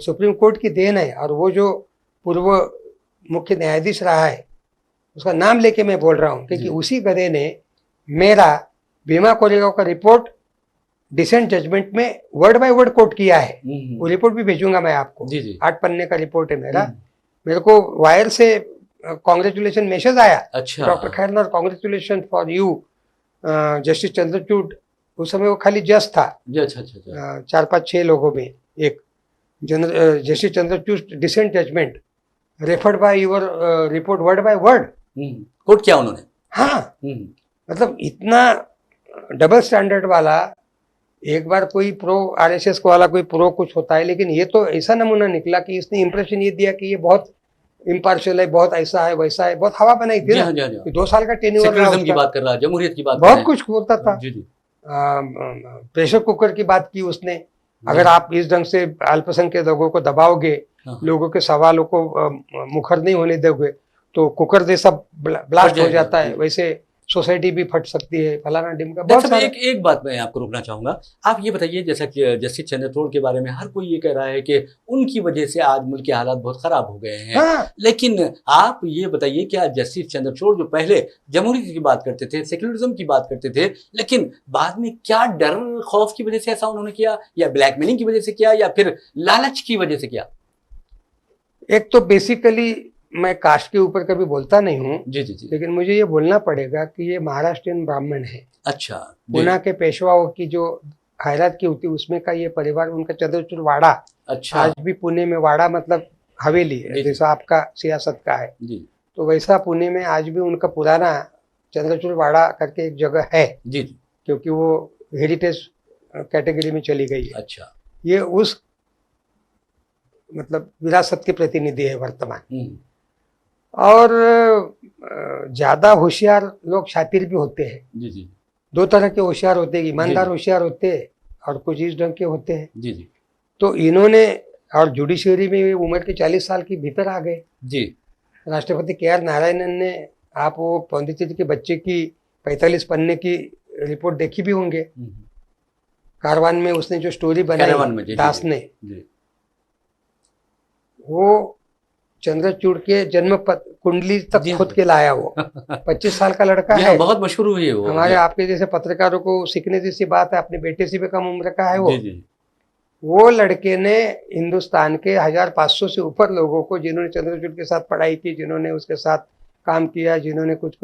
सुप्रीम कोर्ट की देन है। और वो जो पूर्व मुख्य न्यायाधीश रहा है उसका नाम लेके मैं बोल रहा हूँ, क्योंकि उसी गधे ने मेरा भीमा कोरेगांव का रिपोर्ट डिसेंट जजमेंट में वर्ड बाय वर्ड कोट किया है। वो रिपोर्ट भी भेजूंगा मैं आपको। 8 पन्ने का रिपोर्ट है मेरा। मेरे को वायर से कॉन्ग्रेचुलेशन मैसेज आया, अच्छा doctor Khairnar congratulation for you justice Chandrachud. उस समय वो खाली जज था। अच्छा। 4-5-6 लोगों में एक justice Chandrachud dissent judgement referred by your report word by word quote किया उन्होंने। हाँ, मतलब इतना डबल स्टैंडर्ड वाला। एक बार कोई प्रो आरएसएस वाला कोई प्रो कुछ होता है, लेकिन ये तो ऐसा नमूना निकला कि इसने इंप्रेशन ये दिया कि ये बहुत इम्पार्शियल है, बहुत ऐसा है वैसा है, बहुत हवा बनाई थी ना। 2 साल का टेन्योर की बात कर रहा है, जमहूरियत की बात, बहुत कुछ होता था। प्रेशर कुकर की बात की उसने। अगर आप इस ढंग से अल्पसंख्यक के लोगों को दबाओगे, लोगों के सवालों को मुखर नहीं होने दोगे, तो कुकर जैसा ब्लास्ट हो जाता है, वैसे सोसाइटी भी फट सकती है, फलाना डिमका बहुत सारा। एक बात मैं आपको रोकना चाहूंगा। आप ये बताइए, जैसा कि जस्टिस चंद्रचूड़ के बारे में हर कोई ये कह रहा है कि उनकी वजह से आज मुल्क के हालात बहुत खराब हो गए हैं। हाँ। लेकिन आप ये बताइए कि आज जस्टिस चंद्रचूड़ जो पहले जमहूरियत की बात करते थे, सेक्युलरिज्म की बात करते थे, लेकिन बाद में क्या डर खौफ की वजह से ऐसा उन्होंने किया, या ब्लैकमेलिंग की वजह से किया, या फिर लालच की वजह से किया? एक तो बेसिकली मैं कास्ट के ऊपर कभी बोलता नहीं हूँ। जी, लेकिन मुझे ये बोलना पड़ेगा कि ये महाराष्ट्रियन ब्राह्मण है। अच्छा। पुणे के पेशवाओं की जो खैरात की होती उसमें का ये परिवार, उनका चंद्रचूड़ वाड़ा। अच्छा। आज भी पुणे में वाड़ा मतलब हवेली है, जैसा आपका सियासत का है जी। तो वैसा पुणे में आज भी उनका पुराना चंद्रचूड़ वाड़ा करके एक जगह है जी, क्योंकि वो हेरिटेज कैटेगरी में चली गई है। अच्छा। ये उस मतलब विरासत के प्रतिनिधि है वर्तमान। और ज्यादा होशियार लोग शातिर भी होते हैं। जी। 2 तरह के होशियार होते हैं, ईमानदार होशियार होते हैं और कुछ इस ढंग के होते हैं। जी। तो इन्होंने, और जुडिशियरी में उम्र के 40 साल की भीतर आ गए जी। राष्ट्रपति KR नारायणन ने, आप वो पौंडीचेरी के बच्चे की 45 पन्ने की रिपोर्ट देखी भी होंगे, कारवान में उसने जो स्टोरी बनाई दास ने, वो चंद्रचूड़ के जन्म कुंडली तक खुद के लाया। वो 25 साल का लड़का है, बहुत मशहूर हुई है वो। हमारे आपके जैसे पत्रकारों को सीखने जैसी बात है, अपने बेटे से भी कम उम्र का है वो। वो लड़के ने हिंदुस्तान के 1500 से ऊपर लोगों को, जिन्होंने चंद्रचूड़ के साथ पढ़ाई की, जिन्होंने उसके साथ काम किया, जिन्होंने कुछ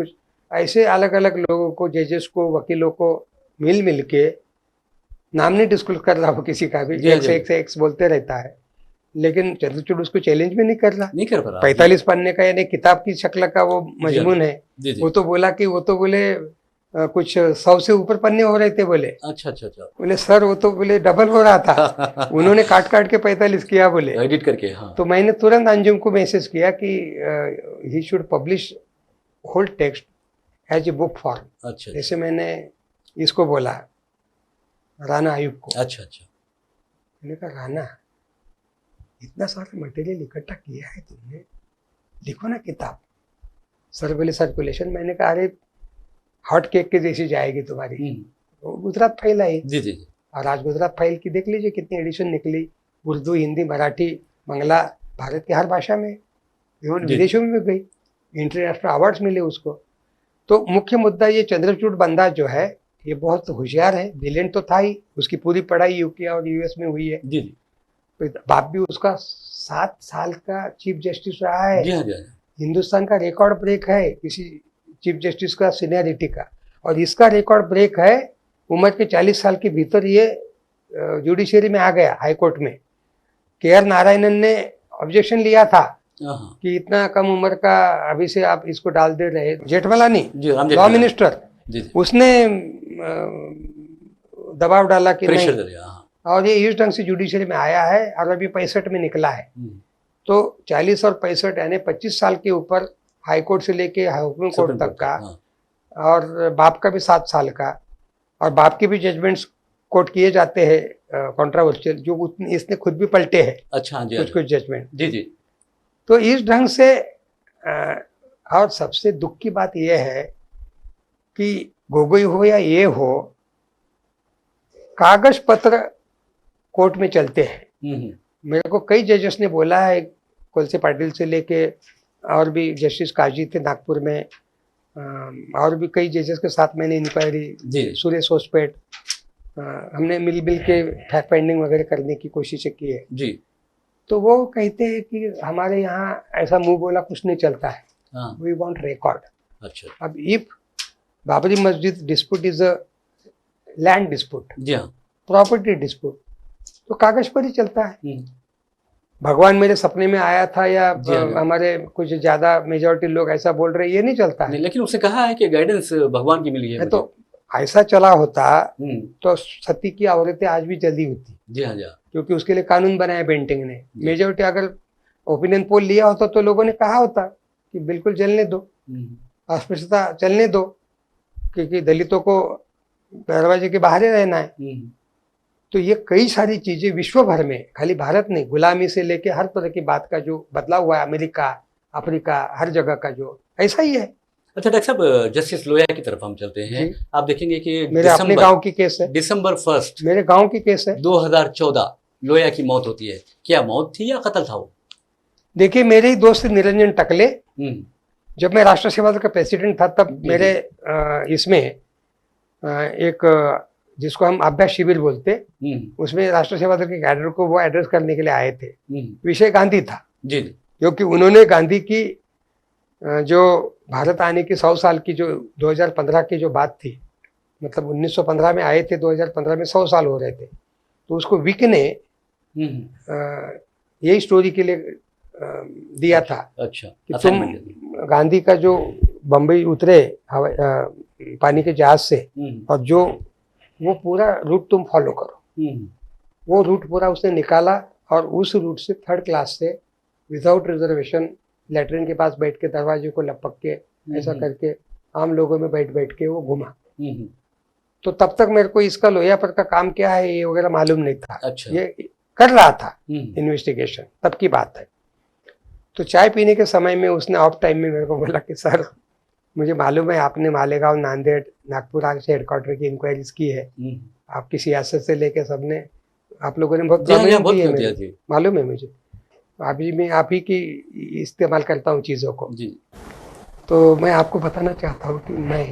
ऐसे अलग अलग लोगों को, जजेस को, वकीलों को मिल के, नाम नहीं डिस्क्लोज कर रहा हो किसी का भी, एक्स बोलते रहता है, लेकिन चंद्रचूड़ उसको चैलेंज में नहीं कर रहा। 45 पन्ने का यानी किताब की शक्ल का वो मजमून है। वो तो बोला कि वो तो बोले कुछ 100 से ऊपर पन्ने हो रहे थे बोले। अच्छा। बोले सर वो तो बोले डबल हो रहा था। उन्होंने काट के 45 किया बोले, एडिट करके। हाँ। तो मैंने तुरंत अंजुम को मैसेज किया कि he should publish whole text as a book form. अच्छा। जैसे मैंने इसको बोला राणा आयुब को। अच्छा। मैंने कहा राणा, इतना सारा मटेरियल इकट्ठा किया है तुमने, लिखो ना किताब। सर बोले सर्कुलेशन। मैंने कहा अरे हॉट केक के जैसी जाएगी तुम्हारी। तो गुजरात फाइल आई। जी। और आज गुजरात फाइल की देख लीजिए कितनी एडिशन निकली, उर्दू, हिंदी, मराठी, बांग्ला, भारत की हर भाषा में, इवन विदेशों में भी गई, इंटरनेशनल अवार्ड्स मिले उसको। तो मुख्य मुद्दा ये चंद्रचूड़ बंदा जो है ये बहुत होशियार है, ब्रिलियंट तो था ही, उसकी पूरी पढ़ाई यूके और यूएस में हुई है। जी। बाप भी उसका 7 साल का चीफ जस्टिस रहा है। जी। हिंदुस्तान का रिकॉर्ड ब्रेक है किसी चीफ जस्टिस का सीनियरिटी का, और इसका रिकॉर्ड ब्रेक है उम्र के 40 साल के भीतर ये जुडिशियरी में आ गया, हाई कोर्ट में। KR नारायणन ने ऑब्जेक्शन लिया था कि इतना कम उम्र का अभी से आप इसको डाल दे रहे। जेठमलानी लॉ मिनिस्टर, उसने दबाव डाला कि नहीं, और ये इस ढंग से जुडिशियरी में आया है और अभी 65 में निकला है। तो 40 और 65 यानी 25 साल के ऊपर हाई कोर्ट से लेके सुप्रीम कोर्ट तक का, और बाप का भी 7 साल का, और बाप के भी जजमेंट्स कोर्ट किए जाते हैं कंट्रोवर्शियल, जो इसने खुद भी पलटे हैं। अच्छा जी, कुछ जजमेंट। जी जी। तो इस ढंग से और सबसे दुख की बात यह है कि गोगोई हो या ये हो, कागज पत्र कोर्ट में चलते हैं। मेरे को कई जजेस ने बोला है, कोलसे पाटिल से लेके और भी जस्टिस काजी थे नागपुर में, और भी कई जजेस के साथ मैंने इंक्वायरी, सुरेश होसपेट, हमने मिल के फैक्ट फाइंडिंग वगैरह करने की कोशिश की है जी। तो वो कहते हैं कि हमारे यहाँ ऐसा मुंह बोला कुछ नहीं चलता है, वी वांट रिकॉर्ड। अच्छा। अब इफ बाबरी मस्जिद dispute is a land dispute, property dispute, तो कागज पर ही चलता है। भगवान मेरे सपने में आया था या हमारे कुछ ज्यादा मेजॉरिटी लोग ऐसा बोल रहे, ये नहीं चलता है। लेकिन उसने कहा है कि गाइडेंस भगवान की मिली है। तो ऐसा चला होता तो सती की औरतें आज भी जल्दी होती। जी हाँ, क्योंकि उसके लिए कानून बनाया बेंटिंग ने। मेजॉरिटी अगर ओपिनियन पोल लिया होता तो लोगों ने कहा होता कि बिल्कुल जलने दो, अस्पृश्यता चलने दो, क्योंकि दलितों को दरवाजे के बाहर ही रहना है। तो ये कई सारी चीजें विश्व भर में, खाली भारत नहीं, गुलामी से लेके हर तरह की बात का जो बदलाव हुआ है, अमेरिका, अफ्रीका, हर जगह का जो ऐसा ही है। अच्छा डॉक्टर साहब, जस्टिस लोया की तरफ हम चलते हैं। आप देखेंगे कि मेरे अपने गांव की केस है, दिसंबर 1 मेरे गांव की केस है, 2014 लोया की मौत होती है। क्या मौत थी या कत्ल था वो? देखिए, मेरे ही दोस्त निरंजन टकले, जब मैं राष्ट्र सेवा दल का प्रेसिडेंट था तब मेरे इसमें एक जिसको हम अभ्यास शिविर बोलते, उसमें राष्ट्र सेवा दल के कैडर को वो एड्रेस करने के लिए आए थे। विषय गांधी था जी, क्योंकि उन्होंने गांधी की जो भारत आने की 100 साल की जो 2015 की जो बात थी, मतलब 1915 में आए थे, 2015 में 100 साल हो रहे थे, तो उसको विक ने यही स्टोरी के लिए दिया था। अच्छा, कि तुम गांधी का जो बम्बई उतरे पानी के जहाज से, और जो वो पूरा रूट तुम फॉलो करो। वो रूट पूरा उसने निकाला, और उस रूट से 3rd क्लास से विदाउट रिजर्वेशन लेटरिन के पास बैठ के, दरवाजे को लपक के, ऐसा करके आम लोगों में बैठ के वो घुमा। तो तब तक मेरे को इसका लोया पर का काम क्या है ये वगैरह मालूम नहीं था। अच्छा। ये कर रहा था इन्वेस्टिगेशन, तब की बात है। तो चाय पीने के समय में उसने ऑफ टाइम में मेरे को बोला कि सर, मुझे मालूम है आपने मालेगांव, नांदेड़, नागपुर आगे से हेडक्वार्टर की इंक्वायरीज की है, आपकी सियासत से लेके सबने, आप लोगों ने बहुत मालूम है मुझे, अभी मैं आप ही की इस्तेमाल करता हूँ चीज़ों को जी। तो मैं आपको बताना चाहता हूँ कि मैं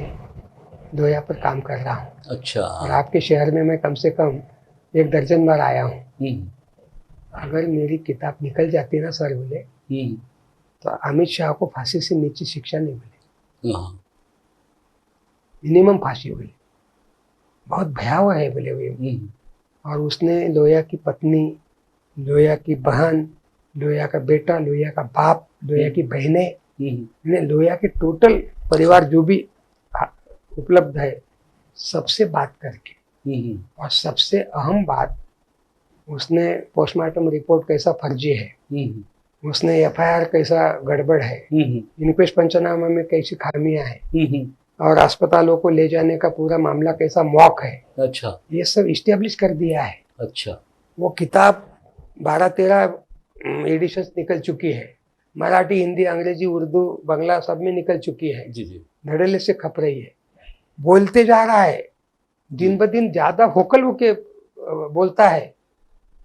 लोया पर काम कर रहा हूँ। अच्छा। और आपके शहर में मैं कम से कम 1 दर्जन बार आया हूँ। अगर मेरी किताब निकल जाती ना सर बोले, तो अमित शाह को फांसी से नीचे शिक्षा नहीं मिले, मिनिमम फांसी बोले, बहुत भयावह है बोले वे। और उसने लोया की पत्नी, लोया की बहन, लोया का बेटा, लोया का बाप, लोया की बहनें, लोया के टोटल परिवार जो भी उपलब्ध है, सबसे बात करके, और सबसे अहम बात, उसने पोस्टमार्टम रिपोर्ट कैसा फर्जी है, उसने FIR कैसा गड़बड़ है, इनक्वेस्ट पंचनामा में कैसी खामियां हैं, और अस्पतालों को ले जाने का पूरा मामला कैसा मॉक है। अच्छा। ये सब इस्टेब्लिश कर दिया है। अच्छा। वो किताब 12-13 एडिशंस निकल चुकी है, मराठी, हिंदी, अंग्रेजी, उर्दू, बांग्ला सब में निकल चुकी है जी जी। धड़ल्ले से खप रही है, बोलते जा रहा है, दिन ब दिन ज्यादा वोकल होके बोलता है,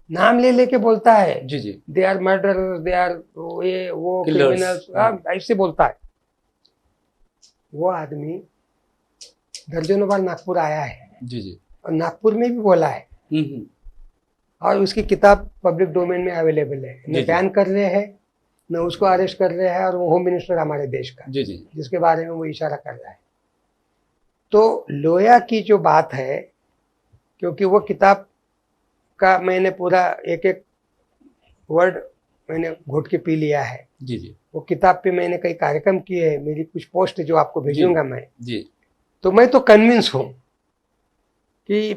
नाम ले लेके बोलता है जी जी। They are murder, they are ये वो क्रिमिनल्स, ऐसे बोलता है। वो आदमी दर्जनों बार नागपुर आया है जी जी, और नागपुर में भी बोला है, और उसकी किताब पब्लिक डोमेन में अवेलेबल है। बयान कर रहे हैं न उसको अरेस्ट कर रहे हैं, और वो होम मिनिस्टर हमारे देश का, जी जी, जिसके बारे में वो इशारा कर रहा है। तो लोया की जो बात है, क्योंकि वो किताब का मैंने पूरा एक एक वर्ड मैंने घुट के पी लिया है। जी जी, वो किताब पे मैंने कई कार्यक्रम किए हैं, मेरी कुछ पोस्ट जो आपको भेजूंगा मैं। जी, तो मैं तो कन्विंस हूँ कि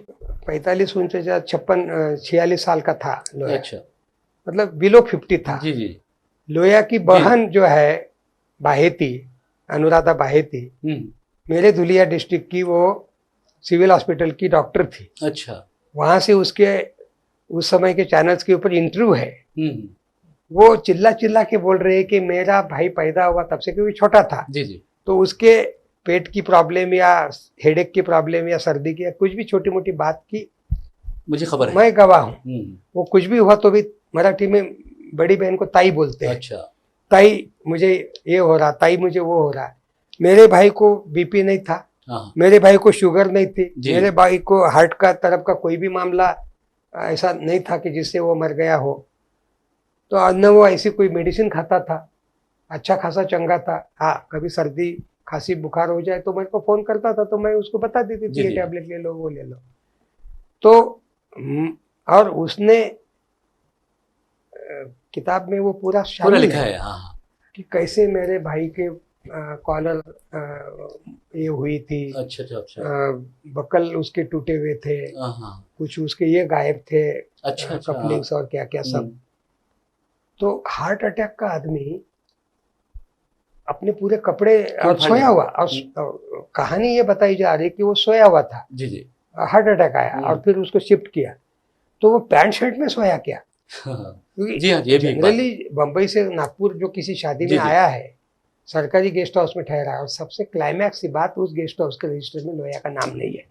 45 49 56 46 साल का था लोया। अच्छा, मतलब बिलो 50 था। जी जी, लोया की बहन जो है बाहेती, अनुराधा बाहेती, मेरे धुलिया डिस्ट्रिक्ट की वो सिविल हॉस्पिटल की डॉक्टर थी। अच्छा, वहां से उसके उस समय के चैनल्स के ऊपर इंटरव्यू है। वो चिल्ला चिल्ला के बोल रहे हैं कि मेरा भाई पैदा हुआ तब से, क्योंकि छोटा था, जी जी, तो उसके पेट की प्रॉब्लम या हेडेक की प्रॉब्लम या सर्दी की या कुछ भी छोटी मोटी बात की मुझे खबर है, मैं गवाह हूँ। वो कुछ भी हुआ तो भी मराठी में बड़ी बहन को ताई बोलते हैं। अच्छा, ताई मुझे ये हो रहा, ताई मुझे वो हो रहा। मेरे भाई को बीपी नहीं था, मेरे भाई को शुगर नहीं थी, मेरे भाई को हार्ट का तरफ का कोई भी मामला ऐसा नहीं था कि जिससे वो मर गया हो। तो न वो ऐसी कोई मेडिसिन खाता था, अच्छा खासा चंगा था। हाँ, कभी सर्दी खांसी बुखार हो जाए तो मेरे को फोन करता था, तो मैं उसको बता देती थी ये टैबलेट ले लो, वो ले लो। तो और उसने किताब में वो पूरा लिखा है कि कैसे मेरे भाई के कॉलर ये हुई थी। अच्छा अच्छा अच्छा, बकल उसके टूटे हुए थे, कुछ उसके ये गायब थे, अच्छा कपलिंग्स और क्या क्या सब। तो हार्ट अटैक का आदमी अपने पूरे कपड़े और सोया हुआ, और कहानी ये बताई जा रही कि वो सोया हुआ था, जी जी, हार्ट अटैक आया और फिर उसको शिफ्ट किया, तो वो पैंट शर्ट में सोया क्या? जी हाँ, ये भी जनरली बंबई से नागपुर जो किसी शादी में आया है, सरकारी गेस्ट हाउस में ठहरा है, और सबसे क्लाइमैक्स की बात, उस गेस्ट हाउस के रजिस्टर में लोया का नाम नहीं है।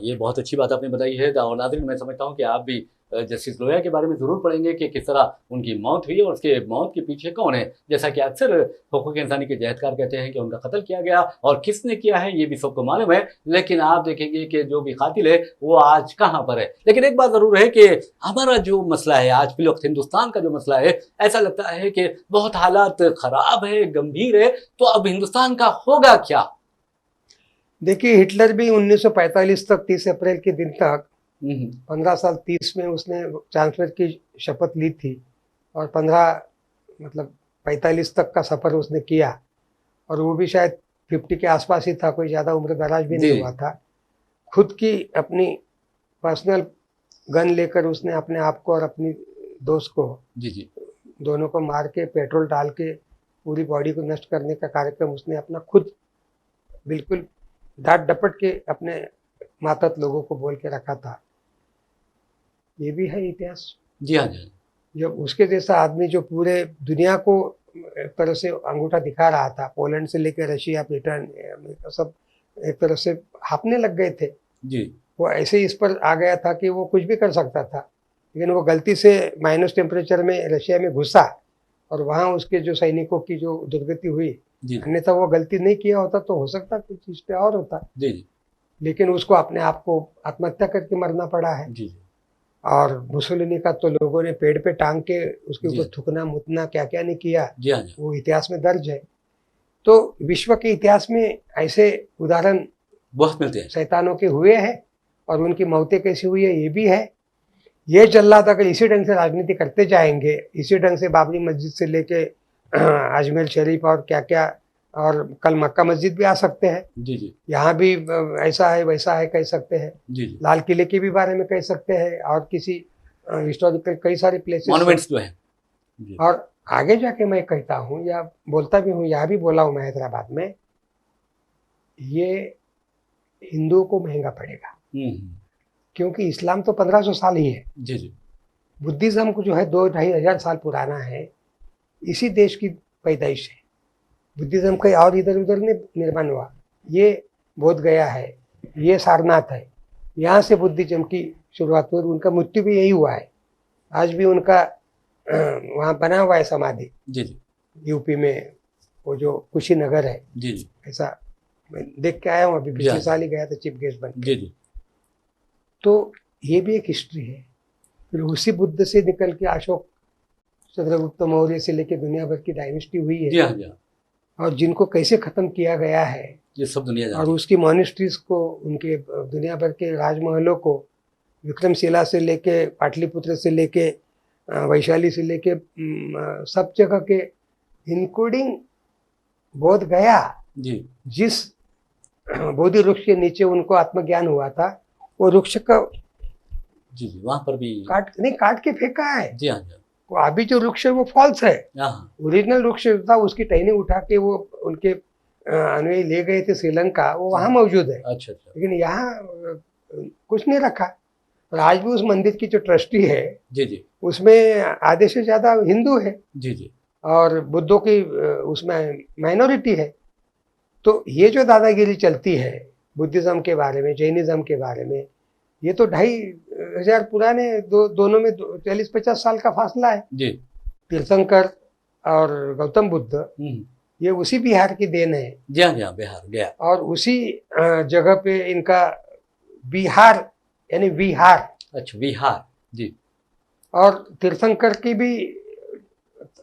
ये बहुत अच्छी बात आपने बताई है। और नाज़रीन, मैं समझता हूँ कि आप भी जस्टिस लोया के बारे में ज़रूर पढ़ेंगे कि किस तरह उनकी मौत हुई और उसके मौत के पीछे कौन है। जैसा कि अक्सर हुकूक इंसानी के जहदकार कहते हैं कि उनका कत्ल किया गया, और किसने किया है ये भी सबको मालूम है, लेकिन आप देखेंगे कि जो भी कातिल है वो आज कहाँ पर है। लेकिन एक बात ज़रूर है कि हमारा जो मसला है आज फिल वक्त, हिंदुस्तान का जो मसला है, ऐसा लगता है कि बहुत हालात ख़राब है, गंभीर है। तो अब हिंदुस्तान का होगा क्या? देखिए, हिटलर भी 1945 तक 30 अप्रैल के दिन तक 15 साल 30 में उसने चांसलर की शपथ ली थी, और 45 तक का सफर उसने किया, और वो भी शायद 50 के आसपास ही था, कोई ज्यादा उम्र दराज भी नहीं हुआ था। खुद की अपनी पर्सनल गन लेकर उसने अपने आप को और अपनी दोस्त को दोनों को मार के पेट्रोल डाल के पूरी बॉडी को नष्ट करने का कार्यक्रम उसने अपना खुद बिल्कुल डांट डपट के अपने मातहत लोगों को बोल के रखा था। ये भी है इतिहास। जी हाँ जी। जब उसके जैसा आदमी जो पूरे दुनिया को एक तरह से अंगूठा दिखा रहा था, पोलैंड से लेकर रशिया, ब्रिटेन, अमेरिका, सब एक तरह से हाँपने लग गए थे जी। वो ऐसे ही इस पर आ गया था कि वो कुछ भी कर सकता था, लेकिन वो गलती से माइनस टेम्परेचर में रशिया में घुसा, और वहाँ उसके जो सैनिकों की जो दुर्गति हुई, अन्यथा वो गलती नहीं किया होता तो हो सकता कुछ चीज पे और होता जी। लेकिन उसको अपने आप को आत्महत्या करके मरना पड़ा है जी। और मुसोलिनी का तो लोगों ने पेड़ पे टांग के उसके ऊपर थूकना मुतना क्या क्या नहीं किया जी। वो इतिहास में दर्ज है। तो विश्व के इतिहास में ऐसे उदाहरण बहुत मिलते हैं, शैतानों के हुए हैं, और उनकी मौतें कैसी हुई है ये भी है। ये जल्लाद अगर इसी ढंग से राजनीति करते जाएंगे, इसी ढंग से बाबरी मस्जिद से लेके अजमेर शरीफ और क्या क्या, और कल मक्का मस्जिद भी आ सकते हैं जी जी। यहाँ भी ऐसा है वैसा है कह सकते हैं जी जी। लाल किले के भी बारे में कह सकते हैं, और किसी हिस्टोरिकल कई सारे प्लेसेस मॉन्यूमेंट्स जो है। और आगे जाके मैं कहता हूँ या बोलता भी हूँ, यहाँ भी बोला हूँ मैं हैदराबाद में, ये हिंदुओं को महंगा पड़ेगा, क्योंकि इस्लाम तो 1500 साल ही है जी जी। बुद्धिज्म को जो है 2-2.5 हजार साल पुराना है, इसी देश की पैदाइश है। बुद्धिज्म कहीं और इधर उधर नहीं निर्माण हुआ, ये बोध गया है, ये सारनाथ है, यहाँ से बुद्धिज्म की शुरुआत हुई। उनका मृत्यु भी यही हुआ है, आज भी उनका वहाँ बना हुआ है समाधि जी जी। यूपी में वो जो कुशीनगर है जी जी, ऐसा मैं देख के आया हूँ, अभी पिछले साल ही गया था चीफ गेस्ट बन जी जी। तो ये भी एक हिस्ट्री है। फिर उसी बुद्ध से निकल के अशोक चंद्रगुप्त मौर्य से लेकर दुनिया भर की डायनेस्टी हुई है। जी हाँ, जी हाँ। और जिनको कैसे खत्म किया गया है ये सब दुनिया और जानती है। उसकी मॉनेस्ट्रीज को, उनके दुनिया भर के राजमहलों को, विक्रमशिला से लेके पाटलिपुत्र से लेके वैशाली से लेके सब जगह के, इंक्लूडिंग बोध गया, जी जिस बोधि वृक्ष के नीचे उनको आत्मज्ञान हुआ था, वो वृक्ष का जी जी, वहाँ पर भी काट के फेंका है। जी हाँ, जी हाँ। वो अभी जो वृक्ष है वो फॉल्स है। हाँ, ओरिजिनल वृक्ष था, उसकी टहनी उठा के वो उनके अनुयायी ले गए थे श्रीलंका, वो वहाँ मौजूद है। अच्छा अच्छा। लेकिन यहाँ कुछ नहीं रखा। और आज भी उस मंदिर की जो ट्रस्टी है जी जी उसमें आधे से ज्यादा हिंदू है जी जी और बुद्धों की उसमें माइनॉरिटी है। तो ये जो दादागिरी चलती है बुद्धिज्म के बारे में, जैनिज्म के बारे में, ये तो 2500 पुराने दोनों में 40-50 साल का फासला है। जी। तीर्थंकर और गौतम बुद्ध ये उसी बिहार की देन है। जी हाँ, जी हाँ, बिहार गया। और उसी जगह पे इनका बिहार यानी विहार। अच्छा, बिहार। जी। और तीर्थंकर की भी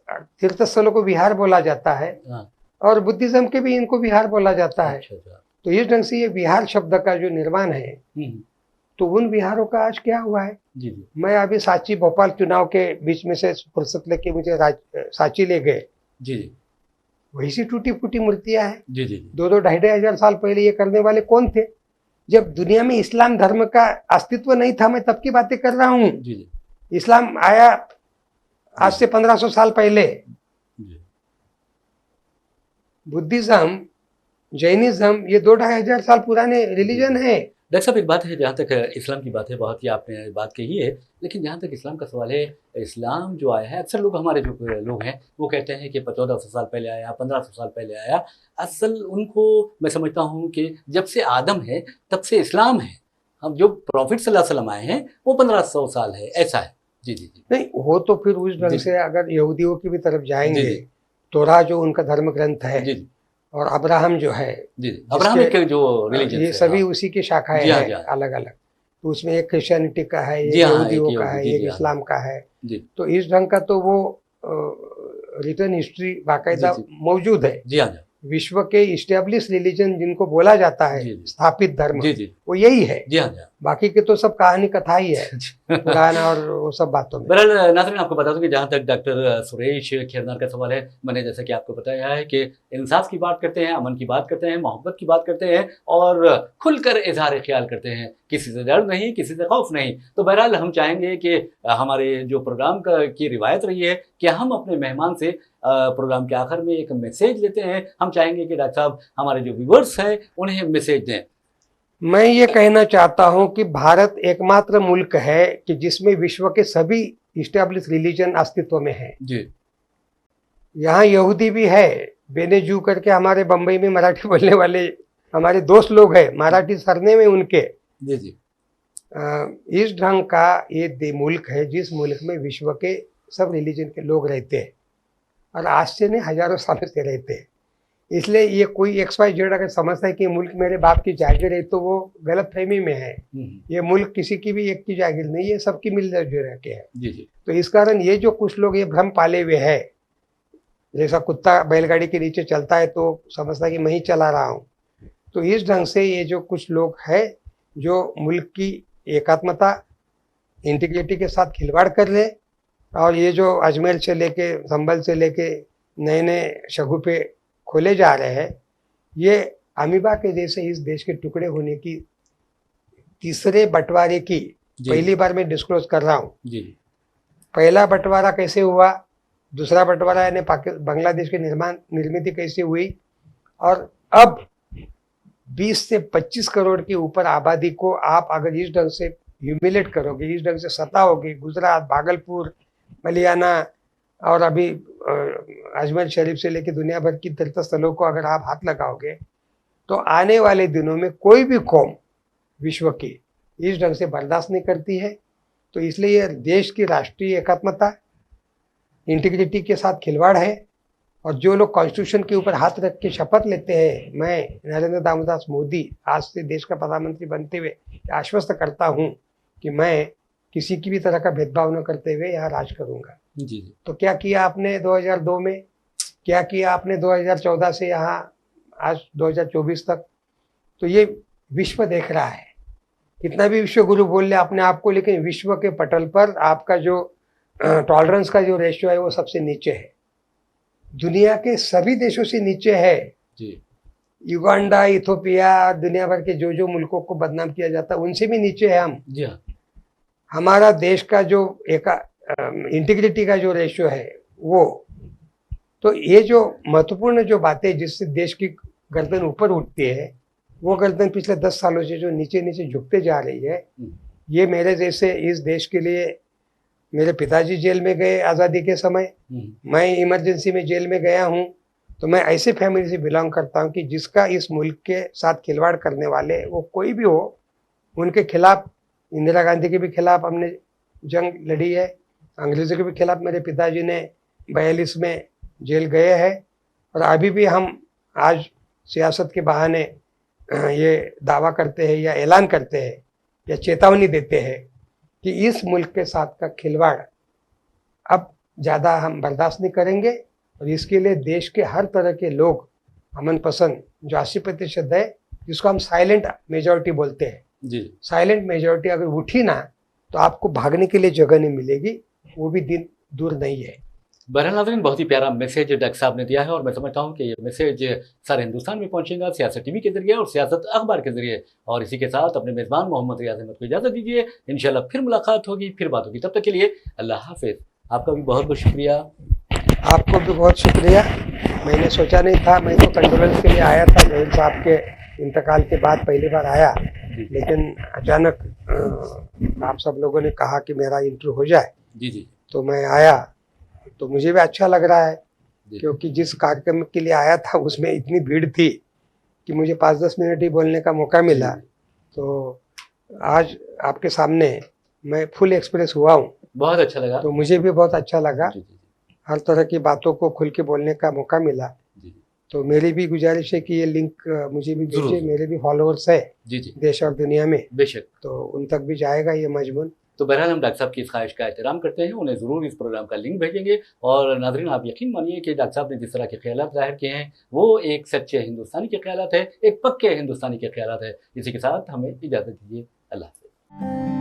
तीर्थ स्थलों को विहार बोला जाता है। हाँ। और बुद्धिज्म के भी इनको विहार बोला जाता है। अच्छा अच्छा। तो इस ढंग से ये बिहार शब्द का जो निर्माण है, तो उन बिहारों का आज क्या हुआ है। जी जी। मैं अभी सांची भोपाल चुनाव के बीच में से फुर्सत लेके मुझे सांची ले गए। जी जी। वही सी टूटी फूटी मूर्तियां हैं। जी जी। 2-2 साल पहले ये करने वाले कौन थे? जब दुनिया में इस्लाम धर्म का अस्तित्व नहीं था, मैं तब की बातें कर रहा हूँ। जी जी। इस्लाम आया आज से 1500 साल पहले। बुद्धिज्म, जैनिज्म ये 2-2,500 साल पुराने रिलीजन है। डॉक्टर साहब, एक बात है, जहाँ तक इस्लाम की बात है, बहुत ही आपने बात कही है, लेकिन जहाँ तक इस्लाम का सवाल है, इस्लाम जो आया है, अक्सर लोग, हमारे जो लोग हैं वो कहते हैं कि 1400 साल पहले आया, 1500 साल पहले आया। असल उनको मैं समझता हूँ कि जब से आदम है तब से इस्लाम है। हम जो प्रॉफिट सल्लल्लाहु अलैहि वसल्लम आए हैं वो 1500 साल है, ऐसा है। जी जी जी। नहीं हो तो फिर उस ढंग से अगर यहूदियों की भी तरफ जाएंगे, तोरा जो उनका धर्म ग्रंथ है, जी जी। और अब्राहम जो है, जी, अब्राहमिक जो रिलीजन, ये सभी उसी की शाखाएं हैं अलग अलग। तो उसमें एक क्रिश्चियनिटी का है, एक यहूदियों का है, एक इस्लाम का है। तो इस ढंग का तो वो रिटर्न हिस्ट्री बाकायदा मौजूद है। जी हाँ। विश्व के इस्टेब्लिश रिलीजन जिनको बोला जाता है, स्थापित धर्म, वो यही है। जी हाँ। बाकी के तो सब कहानी कथा ही है पुराण और वो सब बातों में। बहरहाल नाज़रीन, आपको बता दूं कि जहाँ तक डॉक्टर सुरेश खैरनार का सवाल है, मैंने जैसा कि आपको बताया है कि इंसाफ की बात करते हैं, अमन की बात करते हैं, मोहब्बत की बात करते हैं और खुलकर इजहार ख्याल करते हैं, किसी से डर नहीं, किसी से खौफ नहीं। तो बहरहाल हम चाहेंगे कि हमारे जो प्रोग्राम की रिवायत रही है कि हम अपने मेहमान से प्रोग्राम के आखिर में एक मैसेज लेते हैं। हम चाहेंगे कि डॉक्टर साहब हमारे जो व्यूअर्स हैं उन्हें मैसेज दें। मैं ये कहना चाहता हूं कि भारत एकमात्र मुल्क है कि जिसमें विश्व के सभी इस्टेब्लिश रिलीजन अस्तित्व में है। जी। यहाँ यहूदी भी है, बेनेजू करके हमारे बम्बई में मराठी बोलने वाले हमारे दोस्त लोग हैं, मराठी सरने में उनके। जी जी। इस ढंग का ये मुल्क है जिस मुल्क में विश्व के सब रिलीजन के लोग रहते हैं और आज से नहीं हजारों सालों से रहते हैं। इसलिए ये कोई XYZ अगर समझता है कि मुल्क मेरे बाप की जागीर है तो वो गलत फहमी में है। ये मुल्क किसी की भी एक की जागीर नहीं है, सबकी मिलजुल के है। जी जी। तो इस कारण ये जो कुछ लोग ये भ्रम पाले हुए है, जैसा कुत्ता बैलगाड़ी के नीचे चलता है तो समझता है कि मैं ही चला रहा हूँ। तो इस ढंग से ये जो कुछ लोग है जो मुल्क की एकात्मता, इंटीग्रिटी के साथ खिलवाड़ कर रहे, और ये जो अजमेर से लेके संभल से लेके नए नए शगुफे खोले जा रहे हैं, ये अमीबा के जैसे इस देश के टुकड़े होने की तीसरे बंटवारे की पहली बार मैं डिस्क्लोज कर रहा हूँ। पहला बंटवारा कैसे हुआ, दूसरा बंटवारा यानी बांग्लादेश की निर्मित कैसे हुई, और अब 20 से 25 करोड़ के ऊपर आबादी को आप अगर इस ढंग से ह्यूमिलेट करोगे, इस ढंग से सताओगे, गुजरात, भागलपुर, मलियाना और अभी अजमेर शरीफ से लेकर दुनिया भर की तीर्थ स्थलों को अगर आप हाथ लगाओगे, तो आने वाले दिनों में कोई भी कौम विश्व की इस ढंग से बर्दाश्त नहीं करती है। तो इसलिए देश की राष्ट्रीय एकात्मता, इंटीग्रिटी के साथ खिलवाड़ है। और जो लोग कॉन्स्टिट्यूशन के ऊपर हाथ रख के शपथ लेते हैं, मैं नरेंद्र दामोदर मोदी आज से देश का प्रधानमंत्री बनते हुए आश्वस्त करता हूं कि मैं किसी की भी तरह का भेदभाव न करते हुए यहाँ राज करूंगा। जी जी। तो क्या किया आपने 2002 में, क्या किया आपने 2014 से यहाँ आज 2024 तक? तो ये विश्व देख रहा है। कितना भी विश्व गुरु बोल ले अपने आप को, लेकिन विश्व के पटल पर आपका जो टॉलरेंस का जो रेशियो है वो सबसे नीचे है, दुनिया के सभी देशों से नीचे है जी। युगांडा, इथोपिया, दुनिया भर के जो जो मुल्कों को बदनाम किया जाता है उनसे भी नीचे है हम। जी हाँ। हमारा देश का जो एक इंटीग्रिटी का जो रेशियो है वो, तो ये जो महत्वपूर्ण जो बातें जिससे देश की गर्दन ऊपर उठती है, वो गर्दन पिछले 10 सालों से जो नीचे नीचे झुकते जा रही है, ये मेरे जैसे इस देश के लिए, मेरे पिताजी जेल में गए आज़ादी के समय, मैं इमरजेंसी में जेल में गया हूँ, तो मैं ऐसे फैमिली से बिलोंग करता हूँ कि जिसका इस मुल्क के साथ खिलवाड़ करने वाले वो कोई भी हो, उनके खिलाफ, इंदिरा गांधी के भी खिलाफ हमने जंग लड़ी है, अंग्रेज़ों के भी खिलाफ मेरे पिताजी ने 42 में जेल गए हैं, और अभी भी हम आज सियासत के बहाने ये दावा करते हैं या ऐलान करते हैं या चेतावनी देते हैं कि इस मुल्क के साथ का खिलवाड़ अब ज़्यादा हम बर्दाश्त नहीं करेंगे, और इसके लिए देश के हर तरह के लोग, अमन पसंद जो 80% है, जिसको हम साइलेंट मेजॉरिटी बोलते हैं जी, साइलेंट मेजॉरिटी अगर उठी ना तो आपको भागने के लिए जगह नहीं मिलेगी, वो भी दिन दूर नहीं है। बहरहाल नाज़रीन, बहुत ही प्यारा मैसेज डॉक्टर साहब ने दिया है, और मैं समझता हूँ कि ये मैसेज सारे हिंदुस्तान में पहुँचेगा सियासत टीवी के जरिए और सियासत अखबार के जरिए। और इसी के साथ अपने मेज़बान मोहम्मद रियाज अहमद को इजाज़त दीजिए। इंशाल्लाह फिर मुलाकात होगी, फिर बात होगी। तब तक के लिए अल्लाह हाफिज़। आपका भी बहुत बहुत शुक्रिया। आपको भी बहुत शुक्रिया। मैंने सोचा नहीं था, मैं तो कंडोलेंस के लिए आया था, जहीर साहब के इंतकाल के बाद पहली बार आया, लेकिन अचानक आप सब लोगों ने कहा कि मेरा इंटरव्यू हो जाए। जी जी। तो मैं आया, तो मुझे भी अच्छा लग रहा है, क्योंकि जिस कार्यक्रम के लिए आया था उसमें इतनी भीड़ थी कि मुझे 5-10 मिनट ही बोलने का मौका मिला। तो आज आपके सामने मैं फुल एक्सप्रेस हुआ हूँ, बहुत अच्छा लगा। तो मुझे भी बहुत अच्छा लगा। हर तरह की बातों को खुल के बोलने का मौका मिला। तो मेरी भी गुजारिश है कि ये लिंक मुझे भी भेजिए, मेरे भी फॉलोअर्स है देश और दुनिया में, बेशक, तो उन तक भी जाएगा ये मजमून। तो बहरहाल हम डॉक्टर साहब की इस ख्वाहिश का एहतराम करते हैं, उन्हें ज़रूर इस प्रोग्राम का लिंक भेजेंगे। और नाज़रीन, आप यकीन मानिए कि डॉक्टर साहब ने जिस तरह के ख्यालात ज़ाहिर किए हैं, वो एक सच्चे हिंदुस्तानी के ख्यालात है, एक पक्के हिंदुस्तानी के ख्यालात है। इसी के साथ हमें इजाज़त दीजिए। अल्लाह हाफ़िज़।